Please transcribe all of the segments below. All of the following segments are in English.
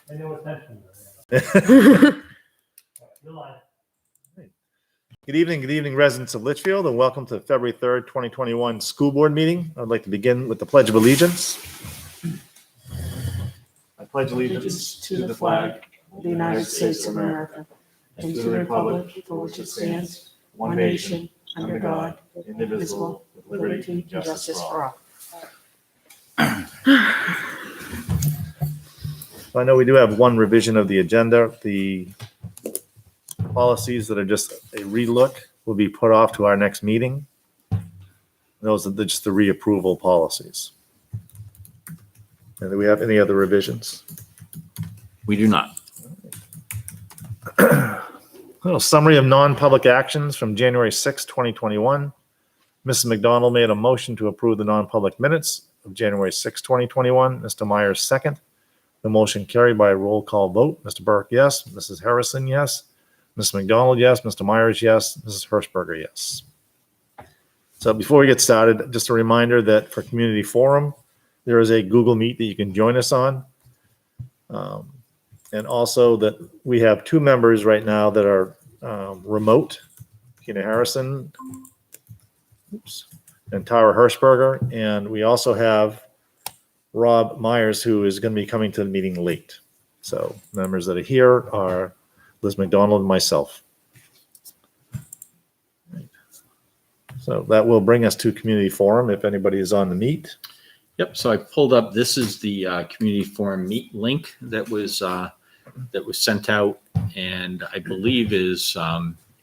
Pay no attention. You're live. Good evening, residents of Litchfield, and welcome to the February 3rd, 2021 school board meeting. I'd like to begin with the Pledge of Allegiance. I pledge allegiance to the flag of the United States of America and to the republic for which it stands, one nation, under God, indivisible, with liberty and justice for all. So I know we do have one revision of the agenda. The policies that are just a relook will be put off to our next meeting. Those are just the reapproval policies. And do we have any other revisions? We do not. A summary of non-public actions from January 6, 2021. Mrs. McDonald made a motion to approve the non-public minutes of January 6, 2021. Mr. Myers, second. The motion carried by a roll call vote. Mr. Burke, yes. Mrs. Harrison, yes. Mrs. McDonald, yes. Mr. Myers, yes. Mrs. Hirschberger, yes. So before we get started, just a reminder that for Community Forum, there is a Google Meet that you can join us on. And also that we have two members right now that are remote, Tina Harrison and Tara Hirschberger. And we also have Rob Myers, who is going to be coming to the meeting late. So members that are here are Liz McDonald and myself. So that will bring us to Community Forum if anybody is on the meet. Yep. So I pulled up. This is the community forum meet link that was sent out, and I believe is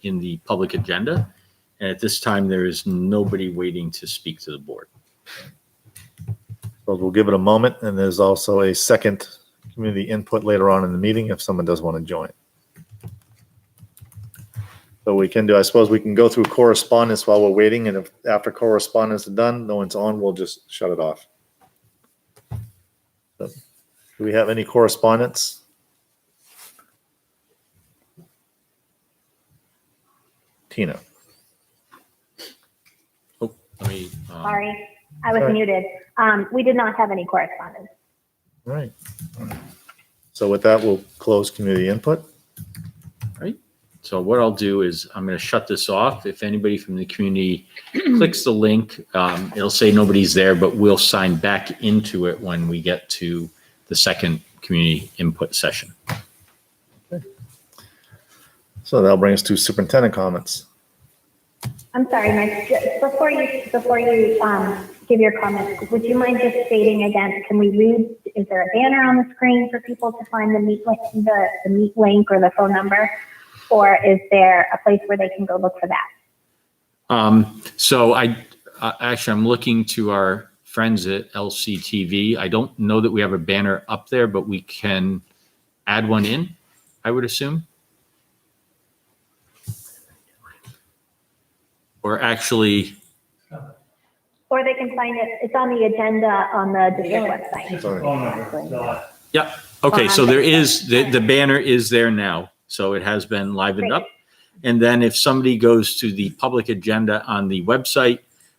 in the public agenda. And at this time, there is nobody waiting to speak to the board. So we'll give it a moment, and there's also a second community input later on in the meeting if someone does want to join. So we can do, I suppose we can go through correspondence while we're waiting, and if after correspondence is done, no one's on, we'll just shut it off. So, do we have any correspondence? Tina. Oh, let me. Sorry, I was Sorry. muted. We did not have any correspondence. All right. So with that, we'll close community input. Right. So what I'll do is I'm going to shut this off. If anybody from the community clicks the link, it'll say nobody's there, but we'll sign back into it when we get to the second community input session. Okay. So that'll bring us to superintendent comments. I'm sorry, Mike, before you give your comments, would you mind just stating again, can we read, is there a banner on the screen for people to find the meet link, the meet link or the phone number? Or is there a place where they can go look for that? So I'm looking to our friends at LCTV. I don't know that we have a banner up there, but we can add one in, I would assume. Or actually, Or they can find it, it's on the agenda on the district website. Just a phone number. yeah. Okay, so there is, the banner is there now. So it has been livened up. And then if somebody goes to the public agenda on the website,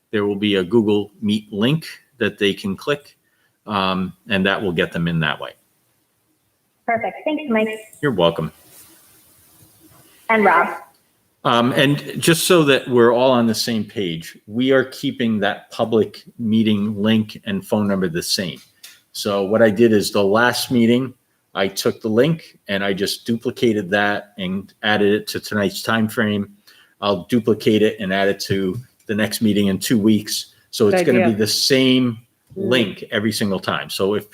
there will be a Google Meet link that they can click, and that will get them in that way. Perfect, thanks, Mike You're welcome. and Rob. And just so that we're all on the same page, we are keeping that public meeting link and phone number the same. So what I did is the last meeting, I took the link and I just duplicated that and added it to tonight's time frame. I'll duplicate it and add it to the next meeting in 2 weeks. So it's going to be the same link every single time. So if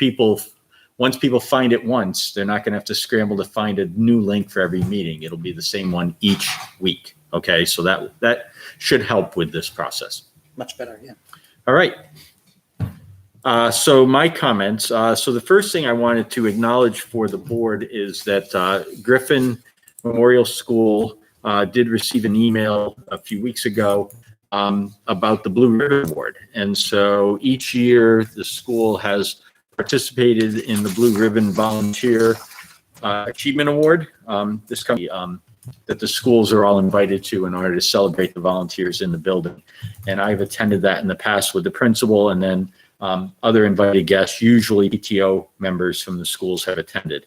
once people find it once, they're not going to have to scramble to find a new link for every meeting. It'll be the same one each week. Okay, so that should help with this process. Much better, yeah. All right. So my comments. So the first thing I wanted to acknowledge for the board is that Griffin Memorial School did receive an email a few weeks ago about the Blue Ribbon Award. And so each year the school has participated in the Blue Ribbon Volunteer Achievement Award. This company that the schools are all invited to in order to celebrate the volunteers in the building. And I've attended that in the past with the principal, and then other invited guests, usually PTO members from the schools, have attended.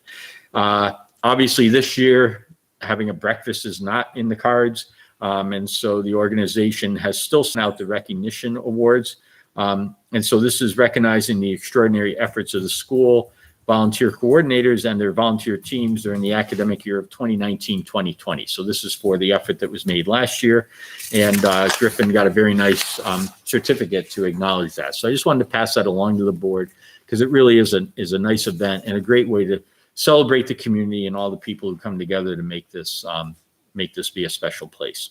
Obviously, this year, having a breakfast is not in the cards. And so the organization has still sent out the recognition awards. And so this is recognizing the extraordinary efforts of the school, volunteer coordinators, and their volunteer teams during the academic year of 2019-2020. So this is for the effort that was made last year. And Griffin got a very nice certificate to acknowledge that. So I just wanted to pass that along to the board because it really is a nice event and a great way to celebrate the community and all the people who come together to make this be a special place.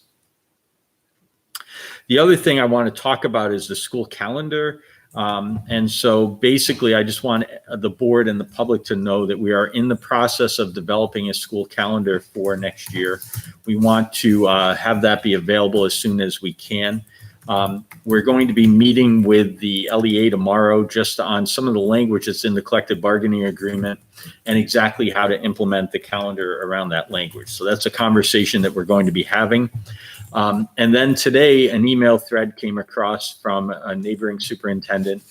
The other thing I want to talk about is the school calendar. And so basically, I just want the board and the public to know that we are in the process of developing a school calendar for next year. We want to have that be available as soon as we can. We're going to be meeting with the LEA tomorrow just on some of the language that's in the collective bargaining agreement and exactly how to implement the calendar around that language. So that's a conversation that we're going to be having. And then today, an email thread came across from a neighboring superintendent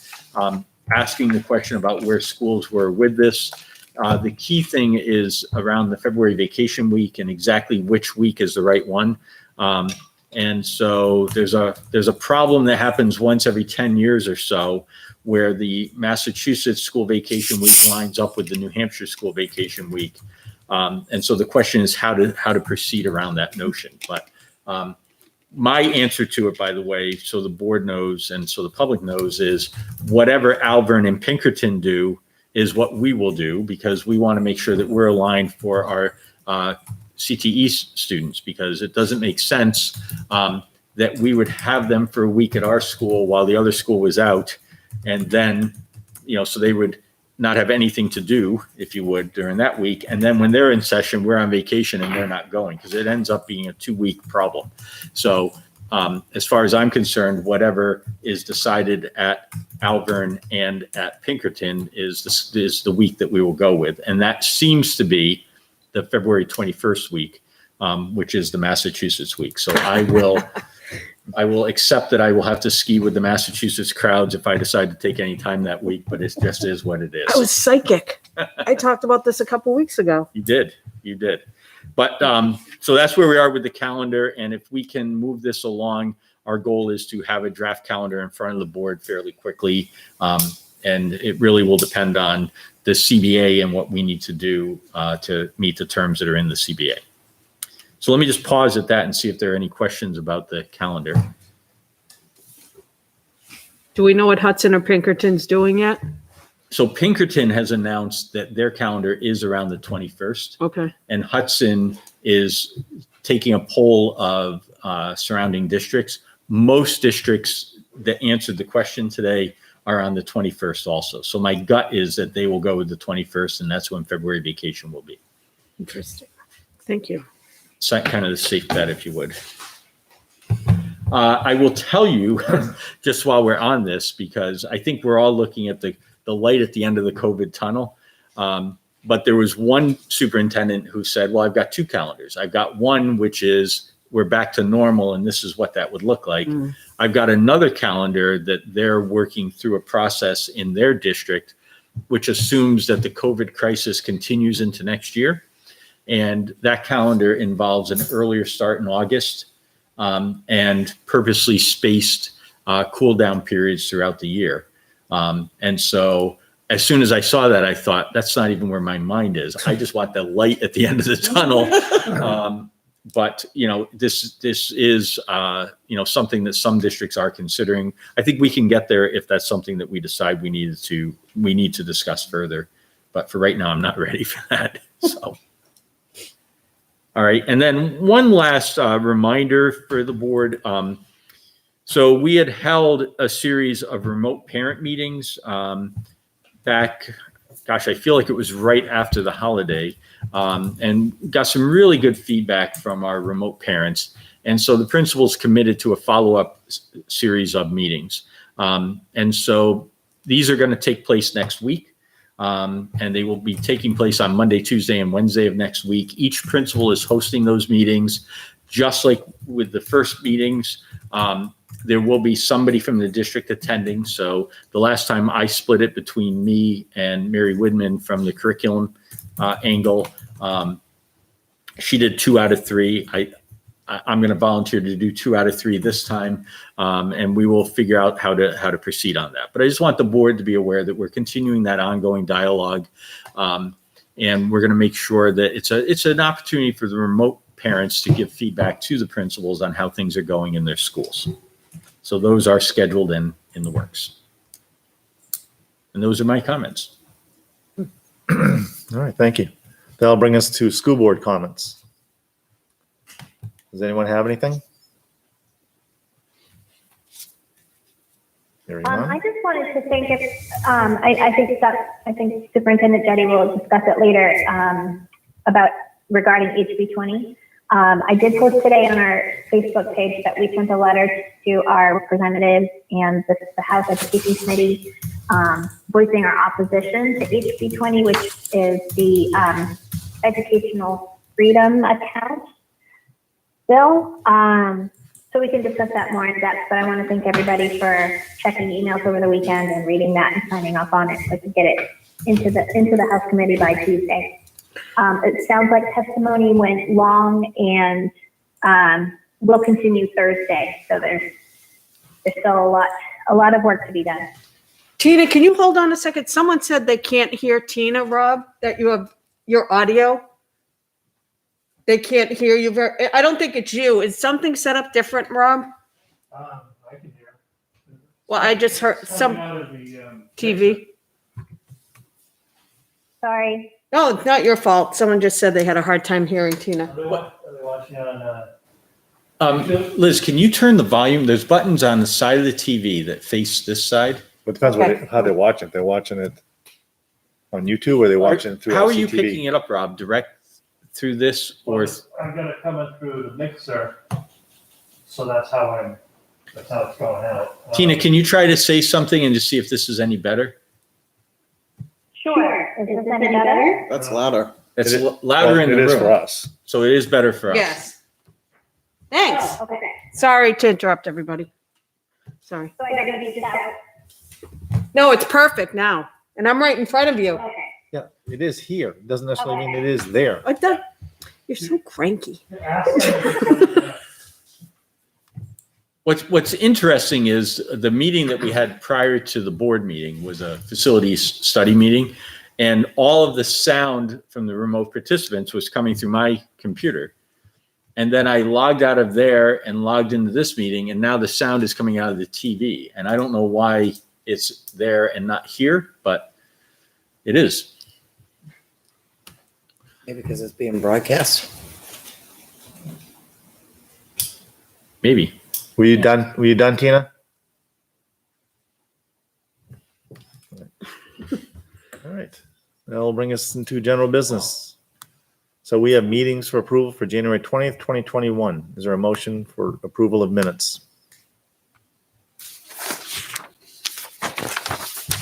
asking the question about where schools were with this. The key thing is around the February vacation week and exactly which week is the right one. And so there's a problem that happens once every 10 years or so where the Massachusetts school vacation week lines up with the New Hampshire school vacation week. And so the question is how to proceed around that notion. But my answer to it, by the way, so the board knows and so the public knows, is whatever Alvern and Pinkerton do is what we will do, because we want to make sure that we're aligned for our CTE students, because it doesn't make sense that we would have them for a week at our school while the other school was out, and then, so they would not have anything to do, if you would, during that week. And then when they're in session, we're on vacation and they're not going, because it ends up being a 2-week problem. So as far as I'm concerned, whatever is decided at Alvern and at Pinkerton is the week that we will go with. And that seems to be the February 21st week, which is the Massachusetts week. So I will accept that I will have to ski with the Massachusetts crowds if I decide to take any time that week, but it just is what it is. I was psychic. I talked about this a couple weeks ago. You did. But so that's where we are with the calendar. And if we can move this along, our goal is to have a draft calendar in front of the board fairly quickly. And it really will depend on the CBA and what we need to do to meet the terms that are in the CBA. So let me just pause at that and see if there are any questions about the calendar. Do we know what Hudson or Pinkerton's doing yet? So Pinkerton has announced that their calendar is around the 21st. Okay. And Hudson is taking a poll of surrounding districts. Most districts that answered the question today are on the 21st also. So my gut is that they will go with the 21st, and that's when February vacation will be. Interesting. Thank you. So kind of the safe bet, if you would. I will tell you, just while we're on this, because I think we're all looking at the light at the end of the COVID tunnel. But there was one superintendent who said, well, I've got 2 calendars. I've got one, which is we're back to normal, and this is what that would look like. I've got another calendar that they're working through a process in their district, which assumes that the COVID crisis continues into next year. And that calendar involves an earlier start in August and purposely spaced cool down periods throughout the year. And so as soon as I saw that, I thought, that's not even where my mind is. I just want the light at the end of the tunnel. But, this is, something that some districts are considering. I think we can get there if that's something that we decide we need to discuss further. But for right now, I'm not ready for that. So. All right. And then one last reminder for the board. So we had held a series of remote parent meetings back, gosh, I feel like it was right after the holiday, and got some really good feedback from our remote parents. And so the principal's committed to a follow-up series of meetings. And so these are going to take place next week. And they will be taking place on Monday, Tuesday, and Wednesday of next week. Each principal is hosting those meetings. Just like with the first meetings, There will be somebody from the district attending. So the last time I split it between me and Mary Woodman from the curriculum angle. She did 2 out of 3. I'm going to volunteer to do 2 out of 3 this time, and we will figure out how to proceed on that. But I just want the board to be aware that we're continuing that ongoing dialogue, and we're going to make sure that it's an opportunity for the remote parents to give feedback to the principals on how things are going in their schools. So those are scheduled and in the works. And those are my comments. All right, thank you. That'll bring us to school board comments. Does anyone have anything? Hearing none. I just wanted to think if, I think Superintendent Jetty will discuss it later, about regarding HB20. I did post today on our Facebook page that we sent a letter to our representatives and the House Education Committee, voicing our opposition to HB20, which is the Educational Freedom Account bill. So we can discuss that more in depth, but I want to thank everybody for checking emails over the weekend and reading that and signing off on it so we can get it into the House Committee by Tuesday. It sounds like testimony went long and will continue Thursday. So there's still a lot of work to be done. Tina, can you hold on a second? Someone said they can't hear Tina, Rob, that you have your audio. They can't hear you. I don't think it's you. Is something set up different, Rob? I can hear. Well, I just heard Coming some out of the, TV. Sorry. No, it's not your fault. Someone just said they had a hard time hearing Tina. Are they watching on, Liz, can you turn the volume? There's buttons on the side of the TV that face this side. It depends Okay. how they're watching it. They're watching it on YouTube or they're watching it through How are you picking LCTV? it up, Rob? Direct through this or? I'm gonna come in through the mixer. So that's how it's going out. Tina, can you try to say something and just see if this is any better? Sure. Is this any better? That's louder. It's It is- louder in the room. It is for us. So it is better for us. Yes. Thanks. Oh, okay. Sorry to interrupt everybody. Sorry. So I gotta be just out. No, it's perfect now. And I'm right in front of you. Okay. Yeah, it is here. It doesn't necessarily mean it is there. What the? You're so cranky. What's interesting is the meeting that we had prior to the board meeting was a facilities study meeting, and all of the sound from the remote participants was coming through my computer. And then I logged out of there and logged into this meeting, and now the sound is coming out of the TV. And I don't know why it's there and not here, but it is. Maybe because it's being broadcast. Maybe. Were you done? Were you done, Tina? All right. That'll bring us into general business. So we have meetings for approval for January 20th, 2021. Is there a motion for approval of minutes? I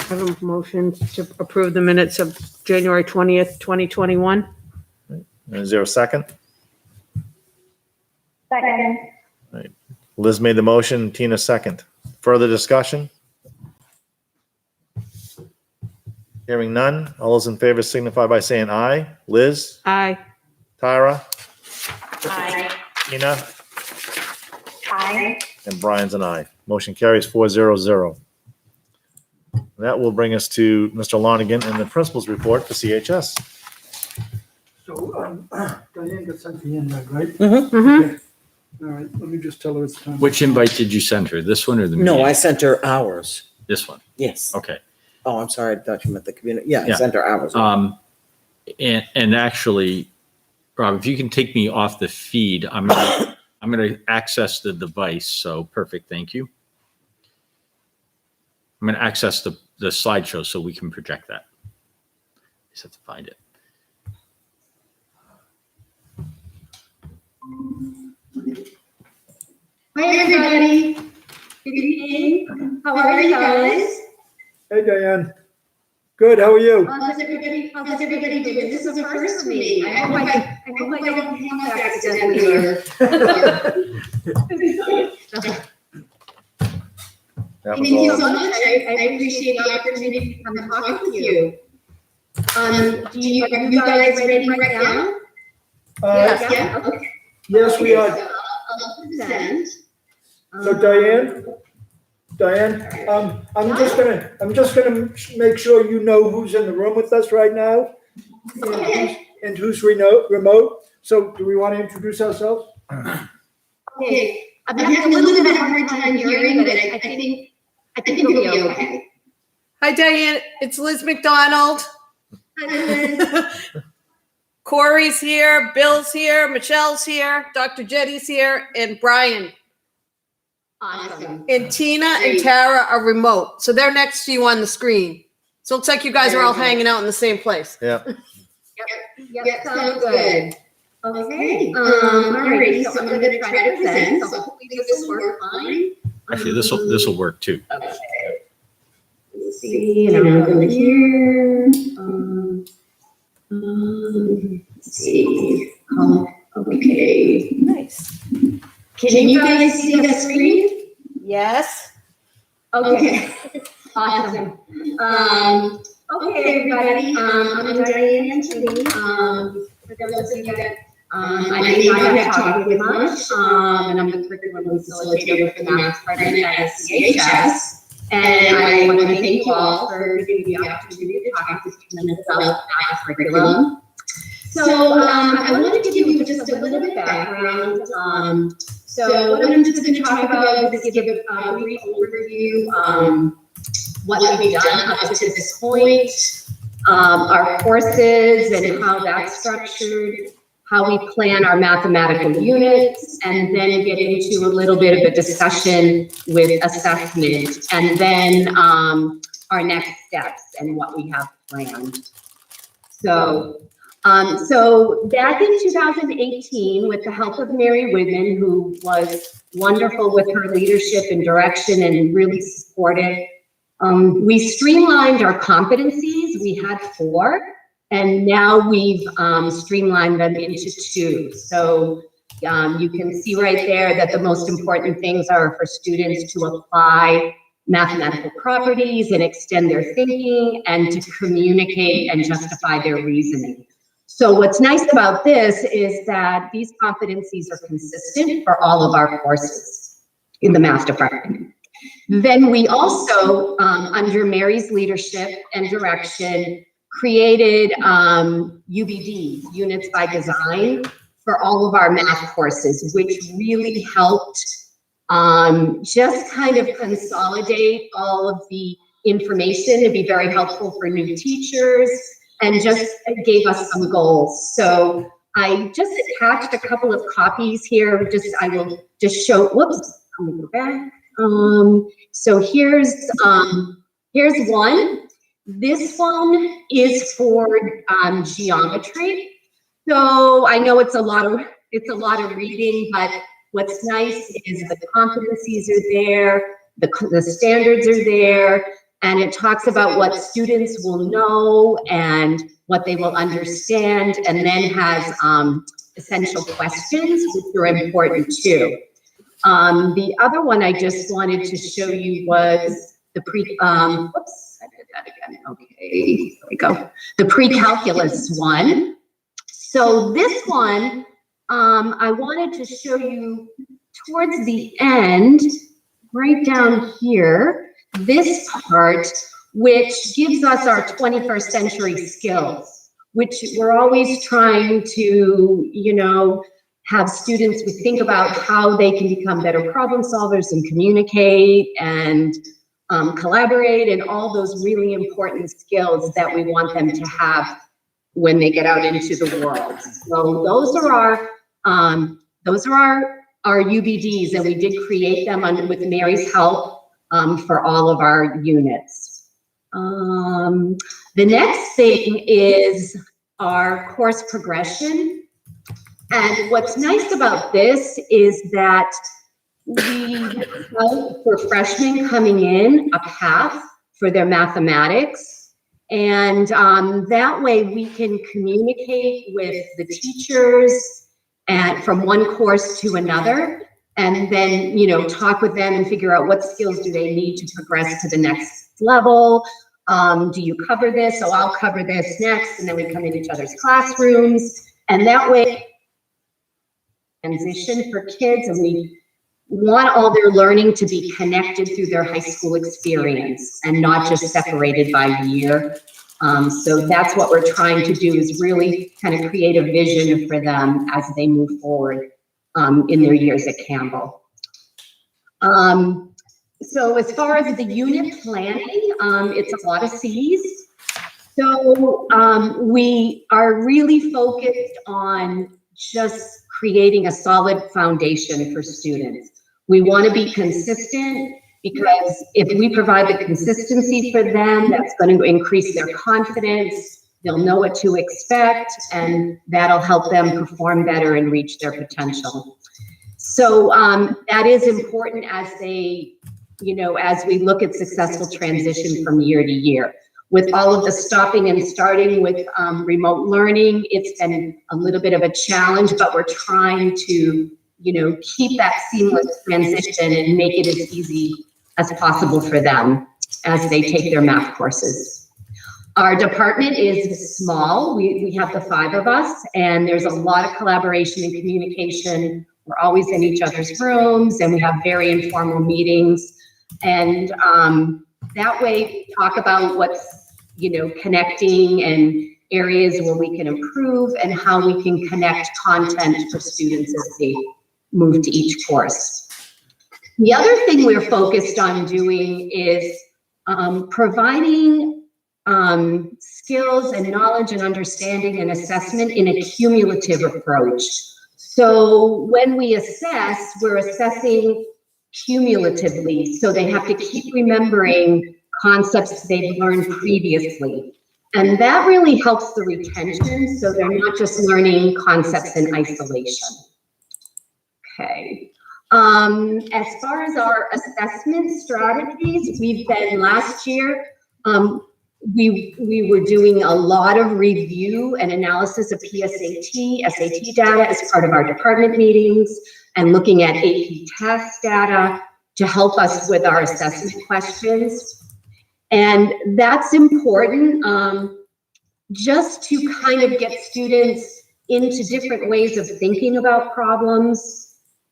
have a motion to approve the minutes of January 20th, 2021. Is there a second? Second. Liz made the motion, Tina second. Further discussion? Hearing none. All those in favor signify by saying aye. Liz, Aye. Tyra, Aye. Tina, Aye. and Brian's an aye. Motion carries 4-0-0. That will bring us to Mr. Lonigan and the principal's report for CHS. So, Diane got sent the invite, right? Mm-hmm. All right, let me just tell her it's time. Which invite did you send her? This one or the meeting? No, I sent her ours. This one. Yes. Okay. Oh, I'm sorry. I thought you meant the community. Yeah, Yeah. I sent her ours. And actually, Rob, if you can take me off the feed, I'm gonna access the device. So perfect, thank you. I'm gonna access the slideshow so we can project that. Just have to find it. Hi, everybody. Good evening. How are you guys? Hey, Diane. Good, how are you? How's everybody doing? This is a first for me. I hope I don't hang up accidentally. That Thank you was so all. much. I appreciate the opportunity to come and talk with you. Are you guys ready right now? Yeah, okay. Yes, we are. I'll present. So Diane, I'm just gonna make sure you know who's in the room with us right now Okay. and who's remote. So do we want to introduce ourselves? Okay. I'm having a little bit of a hard time hearing, but I think it'll be okay. Hi, Diane. It's Liz McDonald. Corey's here, Bill's here, Michelle's here, Dr. Jetty's here, and Brian. Awesome. And Tina and Tara are remote, so they're next to you on the screen. So it looks like you guys are all hanging out in the same place. Yeah. Yep, sounds good. Okay. All right. So I'm going to try to present. So hopefully this will work fine. Actually, this will work too. Okay. Let's see. And I'm going to here. Let's see. Okay. Nice. Can you guys see the screen? Yes. Okay. Awesome. Okay, everybody. I'm Diane today. For those of you that I may not have talked with much, and I'm the curriculum facilitator for the math department at CHS. And I want to thank you all for giving me the opportunity to talk with you about math curriculum. So I wanted to give you just a little bit of background. So what I'm just going to talk about is give a brief overview, what we've done up to this point, our courses and how that's structured, how we plan our mathematical units, and then get into a little bit of a discussion with assessment, and then our next steps and what we have planned. So back in 2018, with the help of Mary Widman, who was wonderful with her leadership and direction and really supportive, we streamlined our competencies. We had 4, and now we've streamlined them into 2. So you can see right there that the most important things are for students to apply mathematical properties and extend their thinking, and to communicate and justify their reasoning. So what's nice about this is that these competencies are consistent for all of our courses in the math department. Then we also, under Mary's leadership and direction, created UBDs, Units by Design, for all of our math courses, which really helped just kind of consolidate all of the information to be very helpful for new teachers, and just gave us some goals. So I just attached a couple of copies here. I will just show, whoops, let me go back. So here's one. This one is for geometry. So I know it's a lot of reading, but what's nice is the competencies are there, the standards are there, and it talks about what students will know and what they will understand, and then has essential questions, which are important too. The other one I just wanted to show you was the whoops, I did that again. Okay, here we go. The pre-calculus one. So this one, I wanted to show you towards the end, right down here, this part, which gives us our 21st century skills, which we're always trying to, have students think about how they can become better problem solvers and communicate and collaborate, and all those really important skills that we want them to have when they get out into the world. So those are our UBDs, and we did create them with Mary's help for all of our units. The next thing is our course progression. And what's nice about this is that we have for freshmen coming in a path for their mathematics. And that way we can communicate with the teachers from one course to another. and then, you know, talk with them and figure out what skills do they need to progress to the next level. Do you cover this? So I'll cover this next, and then we come in each other's classrooms, and that way transition for kids, and we want all their learning to be connected through their high school experience and not just separated by year. So that's what we're trying to do, is really kind of create a vision for them as they move forward in their years at Campbell. So as far as the unit planning, it's a lot of C's. So we are really focused on just creating a solid foundation for students. We want to be consistent, because if we provide the consistency for them, that's going to increase their confidence. They'll know what to expect, and that'll help them perform better and reach their potential. So that is important as they, you know, as we look at successful transition from year to year. With all of the stopping and starting with remote learning, it's been a little bit of a challenge, but we're trying to, you know, keep that seamless transition and make it as easy as possible for them as they take their math courses. Our department is small. We have the 5 of us, and there's a lot of collaboration and communication. We're always in each other's rooms, and we have very informal meetings. And that way we talk about what's, you know, connecting and areas where we can improve, and how we can connect content for students as they move to each course. The other thing we're focused on doing is providing skills and knowledge and understanding and assessment in a cumulative approach. So when we assess, we're assessing cumulatively, so they have to keep remembering concepts they've learned previously. And that really helps the retention, so they're not just learning concepts in isolation. Okay. As far as our assessment strategies, we've been last year, we were doing a lot of review and analysis of PSAT, SAT data as part of our department meetings, and looking at AP test data to help us with our assessment questions. And that's important, just to kind of get students into different ways of thinking about problems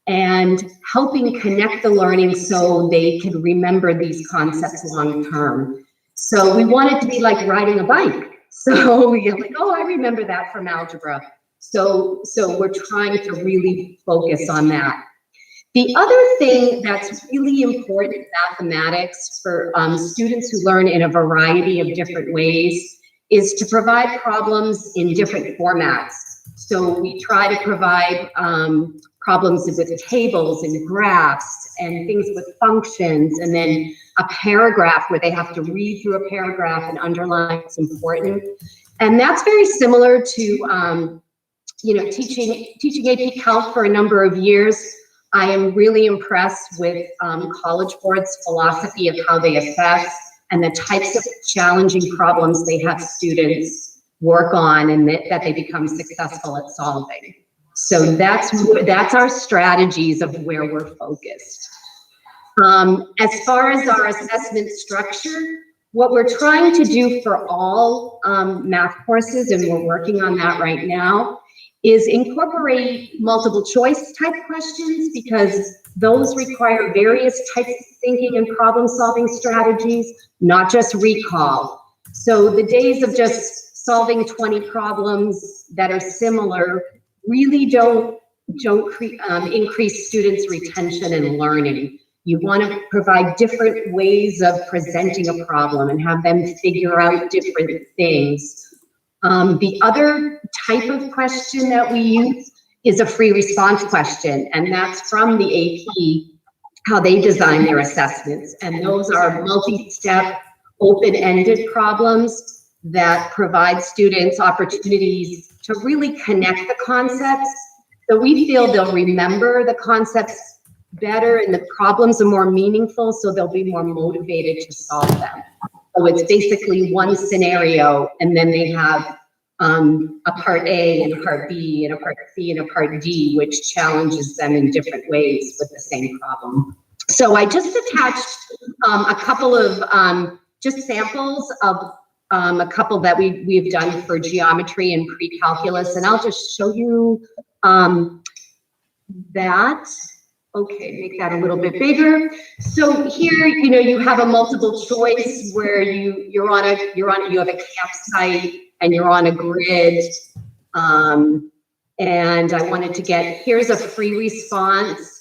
and helping connect the learning so they can remember these concepts long term. So we want it to be like riding a bike. So you're like, oh, I remember that from algebra. So we're trying to really focus on that. The other thing that's really important in mathematics for students who learn in a variety of different ways is to provide problems in different formats. So we try to provide problems with tables and graphs and things with functions, and then a paragraph where they have to read through a paragraph and underline what's important. And that's very similar to you know, teaching AP Calc for a number of years. I am really impressed with College Board's philosophy of how they assess and the types of challenging problems they have students work on, and that they become successful at solving. So that's our strategies of where we're focused. As far as our assessment structure, what we're trying to do for all math courses, and we're working on that right now, is incorporate multiple choice type questions, because those require various types of thinking and problem solving strategies, not just recall. So the days of just solving 20 problems that are similar really don't increase students' retention and learning. You want to provide different ways of presenting a problem and have them figure out different things. The other type of question that we use is a free response question, and that's from the AP, how they design their assessments. And those are multi-step, open-ended problems that provide students opportunities to really connect the concepts. So we feel they'll remember the concepts better and the problems are more meaningful, so they'll be more motivated to solve them. So it's basically one scenario, and then they have a part A and a part B and a part C and a part D, which challenges them in different ways with the same problem. So I just attached a couple of just samples of a couple that we've done for geometry and pre-calculus, and I'll just show you that. Okay, make that a little bit bigger. So here, you know, you have a multiple choice where you have a campsite and you're on a grid. And I wanted to get, here's a free response.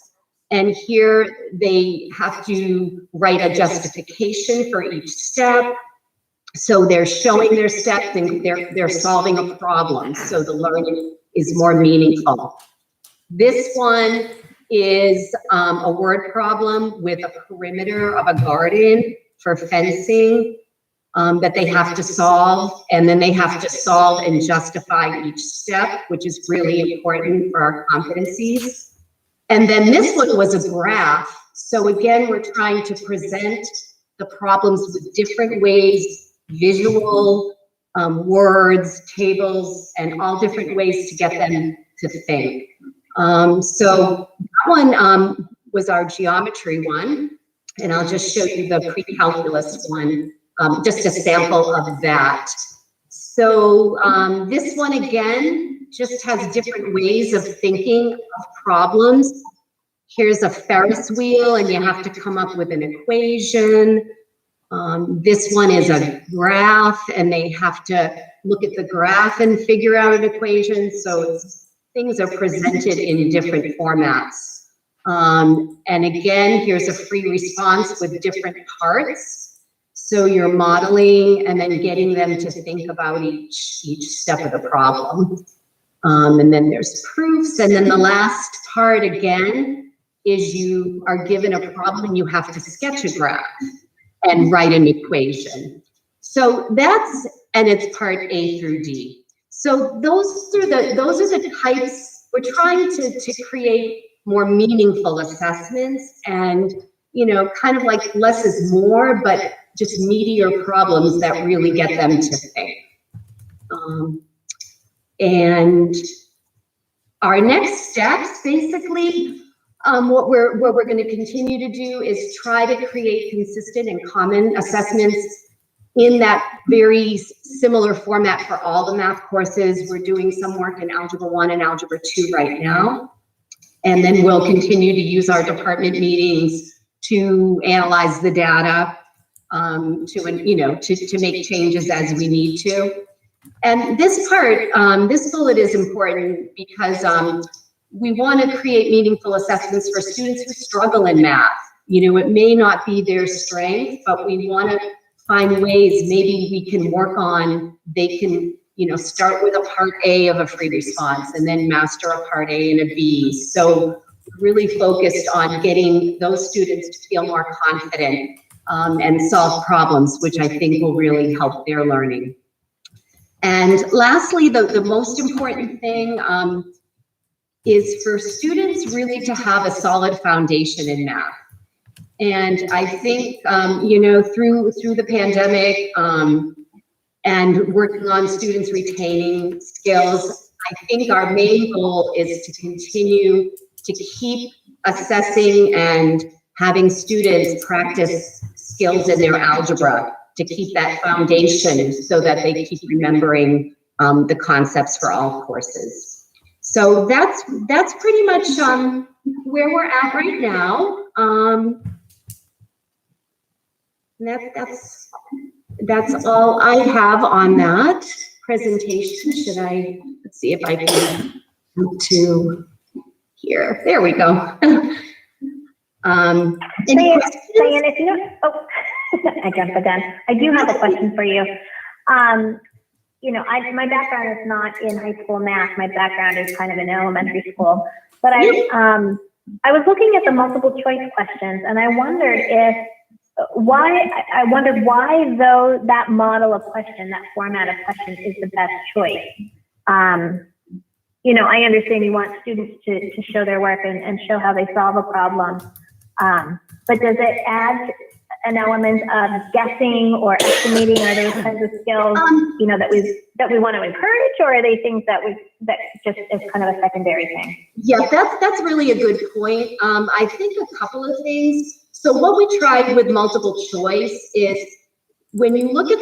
And here they have to write a justification for each step. So they're showing their steps and they're solving a problem. So the learning is more meaningful. This one is a word problem with a perimeter of a garden for fencing that they have to solve. And then they have to solve and justify each step, which is really important for our competencies. And then this one was a graph. So again, we're trying to present the problems with different ways, visual, words, tables, and all different ways to get them to think. So that one was our geometry one, and I'll just show you the pre-calculus one, just a sample of that. So this one again just has different ways of thinking of problems. Here's a Ferris wheel, and you have to come up with an equation. This one is a graph, and they have to look at the graph and figure out an equation. So things are presented in different formats. And again, here's a free response with different parts. So you're modeling and then getting them to think about each step of the problem. And then there's proofs. And then the last part again is you are given a problem and you have to sketch a graph and write an equation. So that's, and it's part A through D. So those are the types, we're trying to create more meaningful assessments and, you know, kind of like less is more, but just meatier problems that really get them to think. And our next steps, basically, what we're going to continue to do is try to create consistent and common assessments in that very similar format for all the math courses. We're doing some work in Algebra 1 and Algebra 2 right now. And then we'll continue to use our department meetings to analyze the data, to make changes as we need to. And this part, this bullet is important because we want to create meaningful assessments for students who struggle in math. You know, it may not be their strength, but we want to find ways maybe we can work on, they can, you know, start with a part A of a free response and then master a part A and a B. So really focused on getting those students to feel more confident and solve problems, which I think will really help their learning. And lastly, the most important thing is for students really to have a solid foundation in math. And I think, you know, through the pandemic and working on students retaining skills, I think our main goal is to continue to keep assessing and having students practice skills in their algebra to keep that foundation so that they keep remembering the concepts for all courses. So that's pretty much where we're at right now. That's all I have on that presentation. Should I, let's see if I can go to here. There we go. Diane, if you, I jumped the gun. I do have a question for you. You know, my background is not in high school math. My background is kind of in elementary school. But I was looking at the multiple choice questions, and I wondered why though that model of question, that format of question is the best choice. You know, I understand you want students to show their work and show how they solve a problem. But does it add an element of guessing or estimating? Are those kinds of skills, that we want to encourage, or are they things that just is kind of a secondary thing? Yeah, that's really a good point. I think a couple of things. So what we tried with multiple choice is when you look at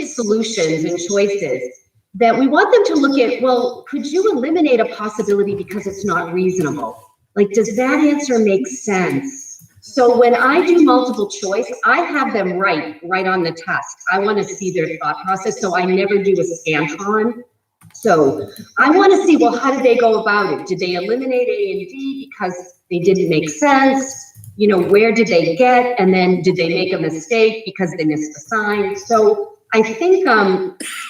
solutions and choices, that we want them to look at, well, could you eliminate a possibility because it's not reasonable? Like, does that answer make sense? So when I do multiple choice, I have them right on the test. I want to see their thought process, so I never do a scantron. So I want to see, well, how did they go about it? Did they eliminate A and D because they didn't make sense? Where did they get? And then did they make a mistake because they missed the sign? So I think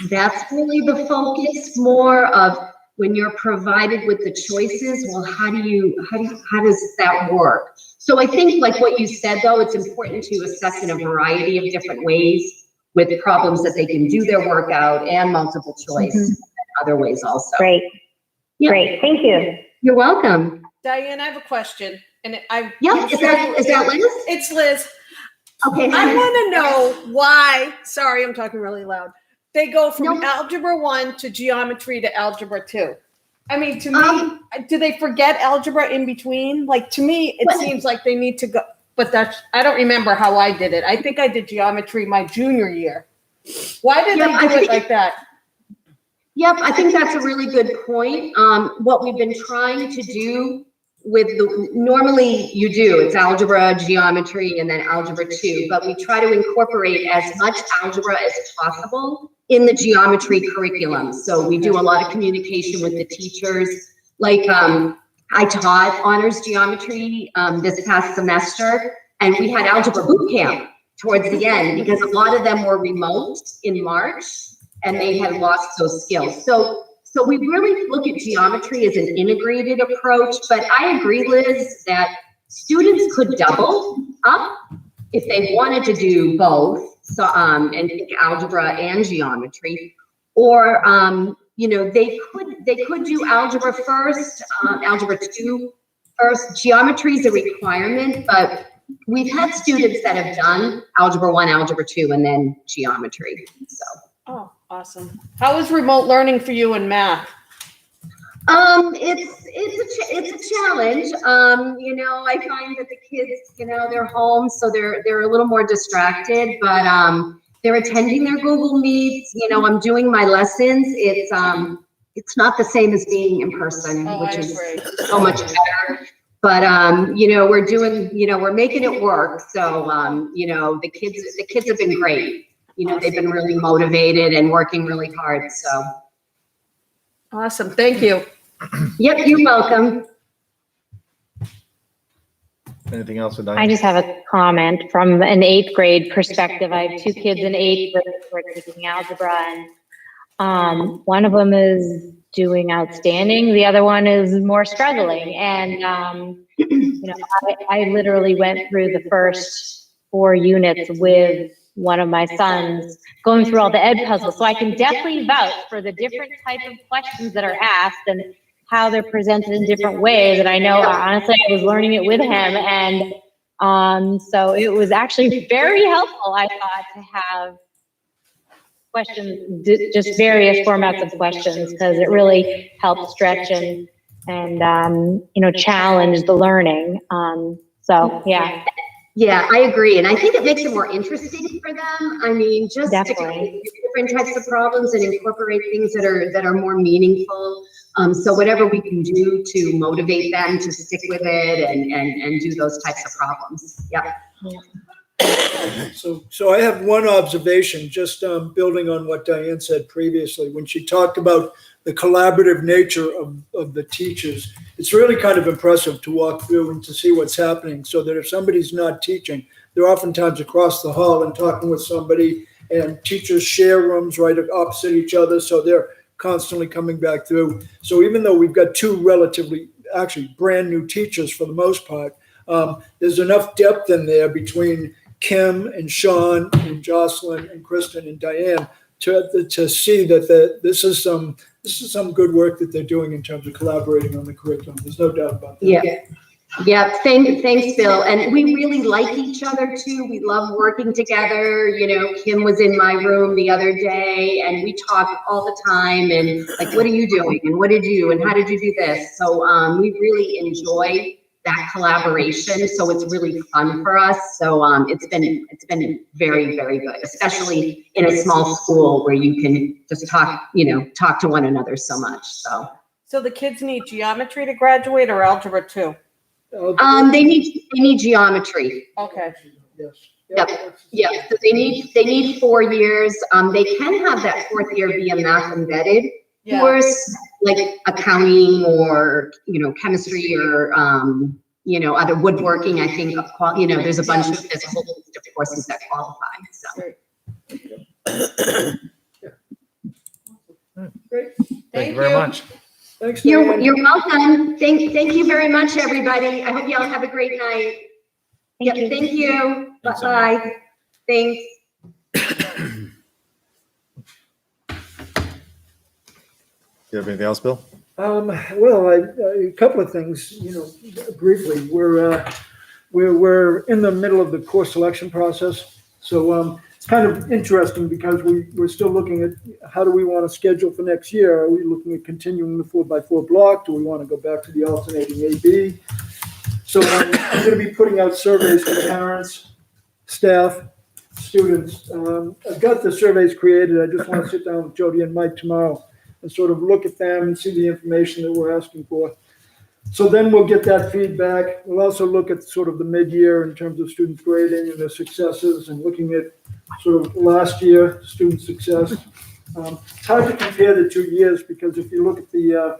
that's really the focus, more of when you're provided with the choices, well, how does that work? So I think, like what you said, though, it's important to assess in a variety of different ways with problems that they can do their work out and multiple choice and other ways also. Great. Yeah. Great. Thank you. You're welcome. Diane, I have a question, and Yep. Is that Liz? It's Liz. Okay. I want to know why. Sorry, I'm talking really loud. They go from Algebra 1 to Geometry to Algebra 2. I mean, to me, do they forget algebra in between? Like, to me, it seems like they need to go, but I don't remember how I did it. I think I did geometry my junior year. Why did they do it like that? Yep, I think that's a really good point. What we've been trying to do normally you do, it's algebra, geometry, and then algebra 2, but we try to incorporate as much algebra as possible in the geometry curriculum. So we do a lot of communication with the teachers. Like I taught honors geometry this past semester, and we had algebra boot camp towards the end because a lot of them were remote in March and they had lost those skills. So we really look at geometry as an integrated approach, but I agree, Liz, that students could double up if they wanted to do both, and pick algebra and geometry, or they could do algebra first, algebra 2 first. Geometry is a requirement, but we've had students that have done algebra 1, algebra 2, and then geometry. So. Oh, awesome. How is remote learning for you in math? It's a challenge. I find that the kids, they're home, so they're a little more distracted, but they're attending their Google Meets. I'm doing my lessons. It's not the same as being in person, which is so much better. But we're making it work. So the kids have been great. They've been really motivated and working really hard. So awesome. Thank you. Yep, you're welcome. Anything else with Diane? I just have a comment from an 8th grade perspective. I have 2 kids in 8th grade who are taking algebra, and one of them is doing outstanding. The other one is more struggling. And, I literally went through the first 4 units with one of my sons, going through all the ed puzzles. So I can definitely vouch for the different type of questions that are asked and how they're presented in different ways. And I know, honestly, I was learning it with him. And so it was actually very helpful, I thought, to have questions, just various formats of questions, because it really helped stretch and challenge the learning. So, yeah. Yeah, I agree. And I think it makes it more interesting for them. I mean, just Definitely. to different types of problems and incorporate things that are more meaningful. So whatever we can do to motivate them to stick with it and do those types of problems. Yeah. So I have one observation, just building on what Diane said previously, when she talked about the collaborative nature of the teachers. It's really kind of impressive to walk through and to see what's happening, so that if somebody's not teaching, they're oftentimes across the hall and talking with somebody, and teachers share rooms right opposite each other, so they're constantly coming back through. So even though we've got 2 relatively, actually brand new teachers for the most part, there's enough depth in there between Kim and Sean and Jocelyn and Kristen and Diane to see that this is some good work that they're doing in terms of collaborating on the curriculum. There's no doubt about that. Yeah. Yep, thanks, Bill. And we really like each other too. We love working together. You know, Kim was in my room the other day and we talk all the time and like, what are you doing? And what did you, and how did you do this? So we really enjoy that collaboration. So it's really fun for us. So it's been very, very good, especially in a small school where you can just talk to one another so much. So the kids need geometry to graduate or algebra too? They need geometry. Okay. Yes. Yep. So they need 4 years. They can have that 4th year be a math embedded course, like accounting or, chemistry or, other woodworking. I think, there's a bunch of physical courses that qualify. So. Great. Thank you very much. Thanks, Diane. You're welcome. Thank you very much, everybody. I hope y'all have a great night. Thank you. Bye-bye. Thanks. Do you have anything else, Bill? Well, a couple of things, briefly. We're in the middle of the course selection process. So it's kind of interesting because we're still looking at how do we want to schedule for next year? Are we looking at continuing the 4x4 block? Do we want to go back to the alternating AB? So I'm going to be putting out surveys to parents, staff, students. I've got the surveys created. I just want to sit down with Jody and Mike tomorrow and sort of look at them and see the information that we're asking for. So then we'll get that feedback. We'll also look at sort of the mid-year in terms of student grading and their successes and looking at sort of last year student success. It's hard to compare the 2 years because if you look at the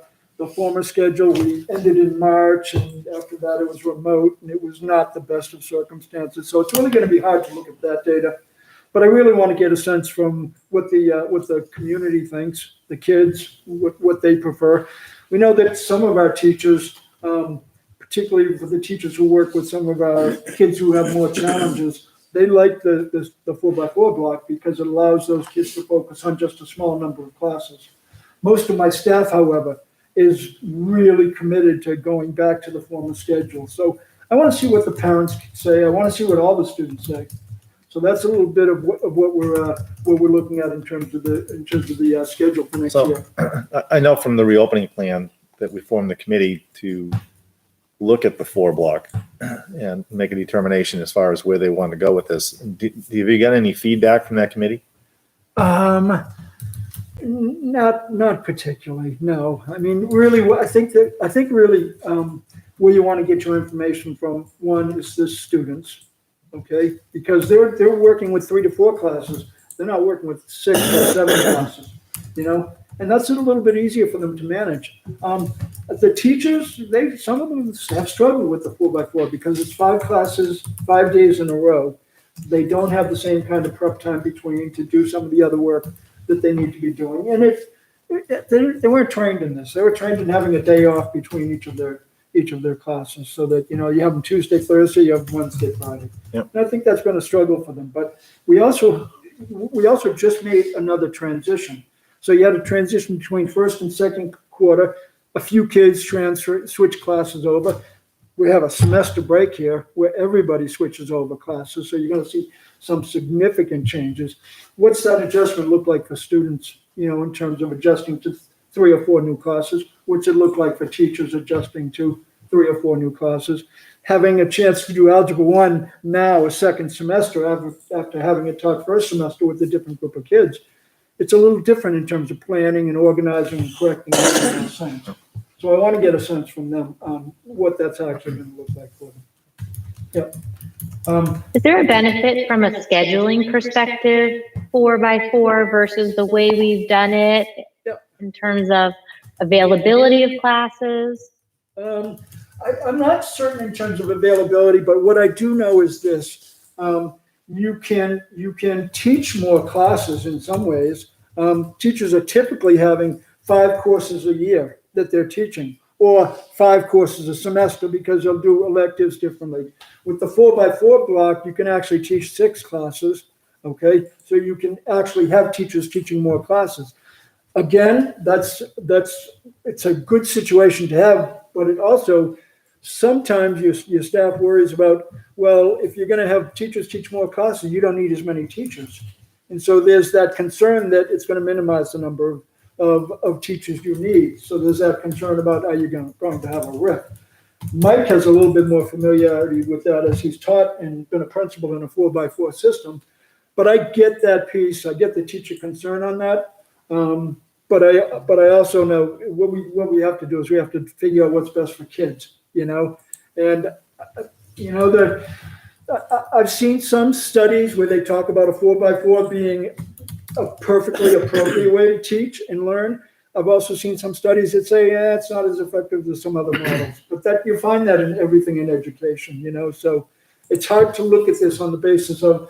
former schedule, we ended in March and after that it was remote and it was not the best of circumstances. So it's really going to be hard to look at that data. But I really want to get a sense from what the community thinks, the kids, what they prefer. We know that some of our teachers, particularly for the teachers who work with some of our kids who have more challenges, they like the 4x4 block because it allows those kids to focus on just a small number of classes. Most of my staff, however, is really committed to going back to the former schedule. So I want to see what the parents say. I want to see what all the students say. So that's a little bit of what we're looking at in terms of the schedule for next year. I know from the reopening plan that we formed the committee to look at the 4 block and make a determination as far as where they want to go with this. Have you got any feedback from that committee? Not particularly. No. I mean, really, I think really where you want to get your information from, one is the students. Okay, because they're working with 3 to 4 classes. They're not working with 6 or 7 classes, and that's a little bit easier for them to manage. The teachers, some of them have struggled with the 4x4 because it's 5 classes, 5 days in a row. They don't have the same kind of prep time between to do some of the other work that they need to be doing. And they weren't trained in this. They were trained in having a day off between each of their classes so that, you have them Tuesday, Thursday, you have Wednesday, Friday. Yep. And I think that's been a struggle for them. But we also just made another transition. So you had a transition between first and second quarter. A few kids switch classes over. We have a semester break here where everybody switches over classes. So you're going to see some significant changes. What's that adjustment look like for students, in terms of adjusting to 3 or 4 new classes? What's it look like for teachers adjusting to 3 or 4 new classes? Having a chance to do Algebra 1 now, a second semester, after having it taught first semester with a different group of kids, it's a little different in terms of planning and organizing and correcting things. So I want to get a sense from them on what that's actually going to look like for them. Yep. Is there a benefit from a scheduling perspective, 4x4 versus the way we've done it in terms of availability of classes? I'm not certain in terms of availability, but what I do know is this. You can teach more classes in some ways. Teachers are typically having 5 courses a year that they're teaching, or 5 courses a semester because they'll do electives differently. With the 4x4 block, you can actually teach 6 classes, okay? So you can actually have teachers teaching more classes. Again, it's a good situation to have, but it also sometimes your staff worries about, well, if you're going to have teachers teach more classes, you don't need as many teachers. And so there's that concern that it's going to minimize the number of teachers you need. So there's that concern about, are you going to have a rift? Mike has a little bit more familiarity with that as he's taught and been a principal in a 4x4 system. But I get that piece. I get the teacher concern on that. But I also know what we have to do is we have to figure out what's best for kids, you know? And, you know, I've seen some studies where they talk about a 4x4 being a perfectly appropriate way to teach and learn. I've also seen some studies that say, it's not as effective as some other models, but that you find that in everything in education, you know? So it's hard to look at this on the basis of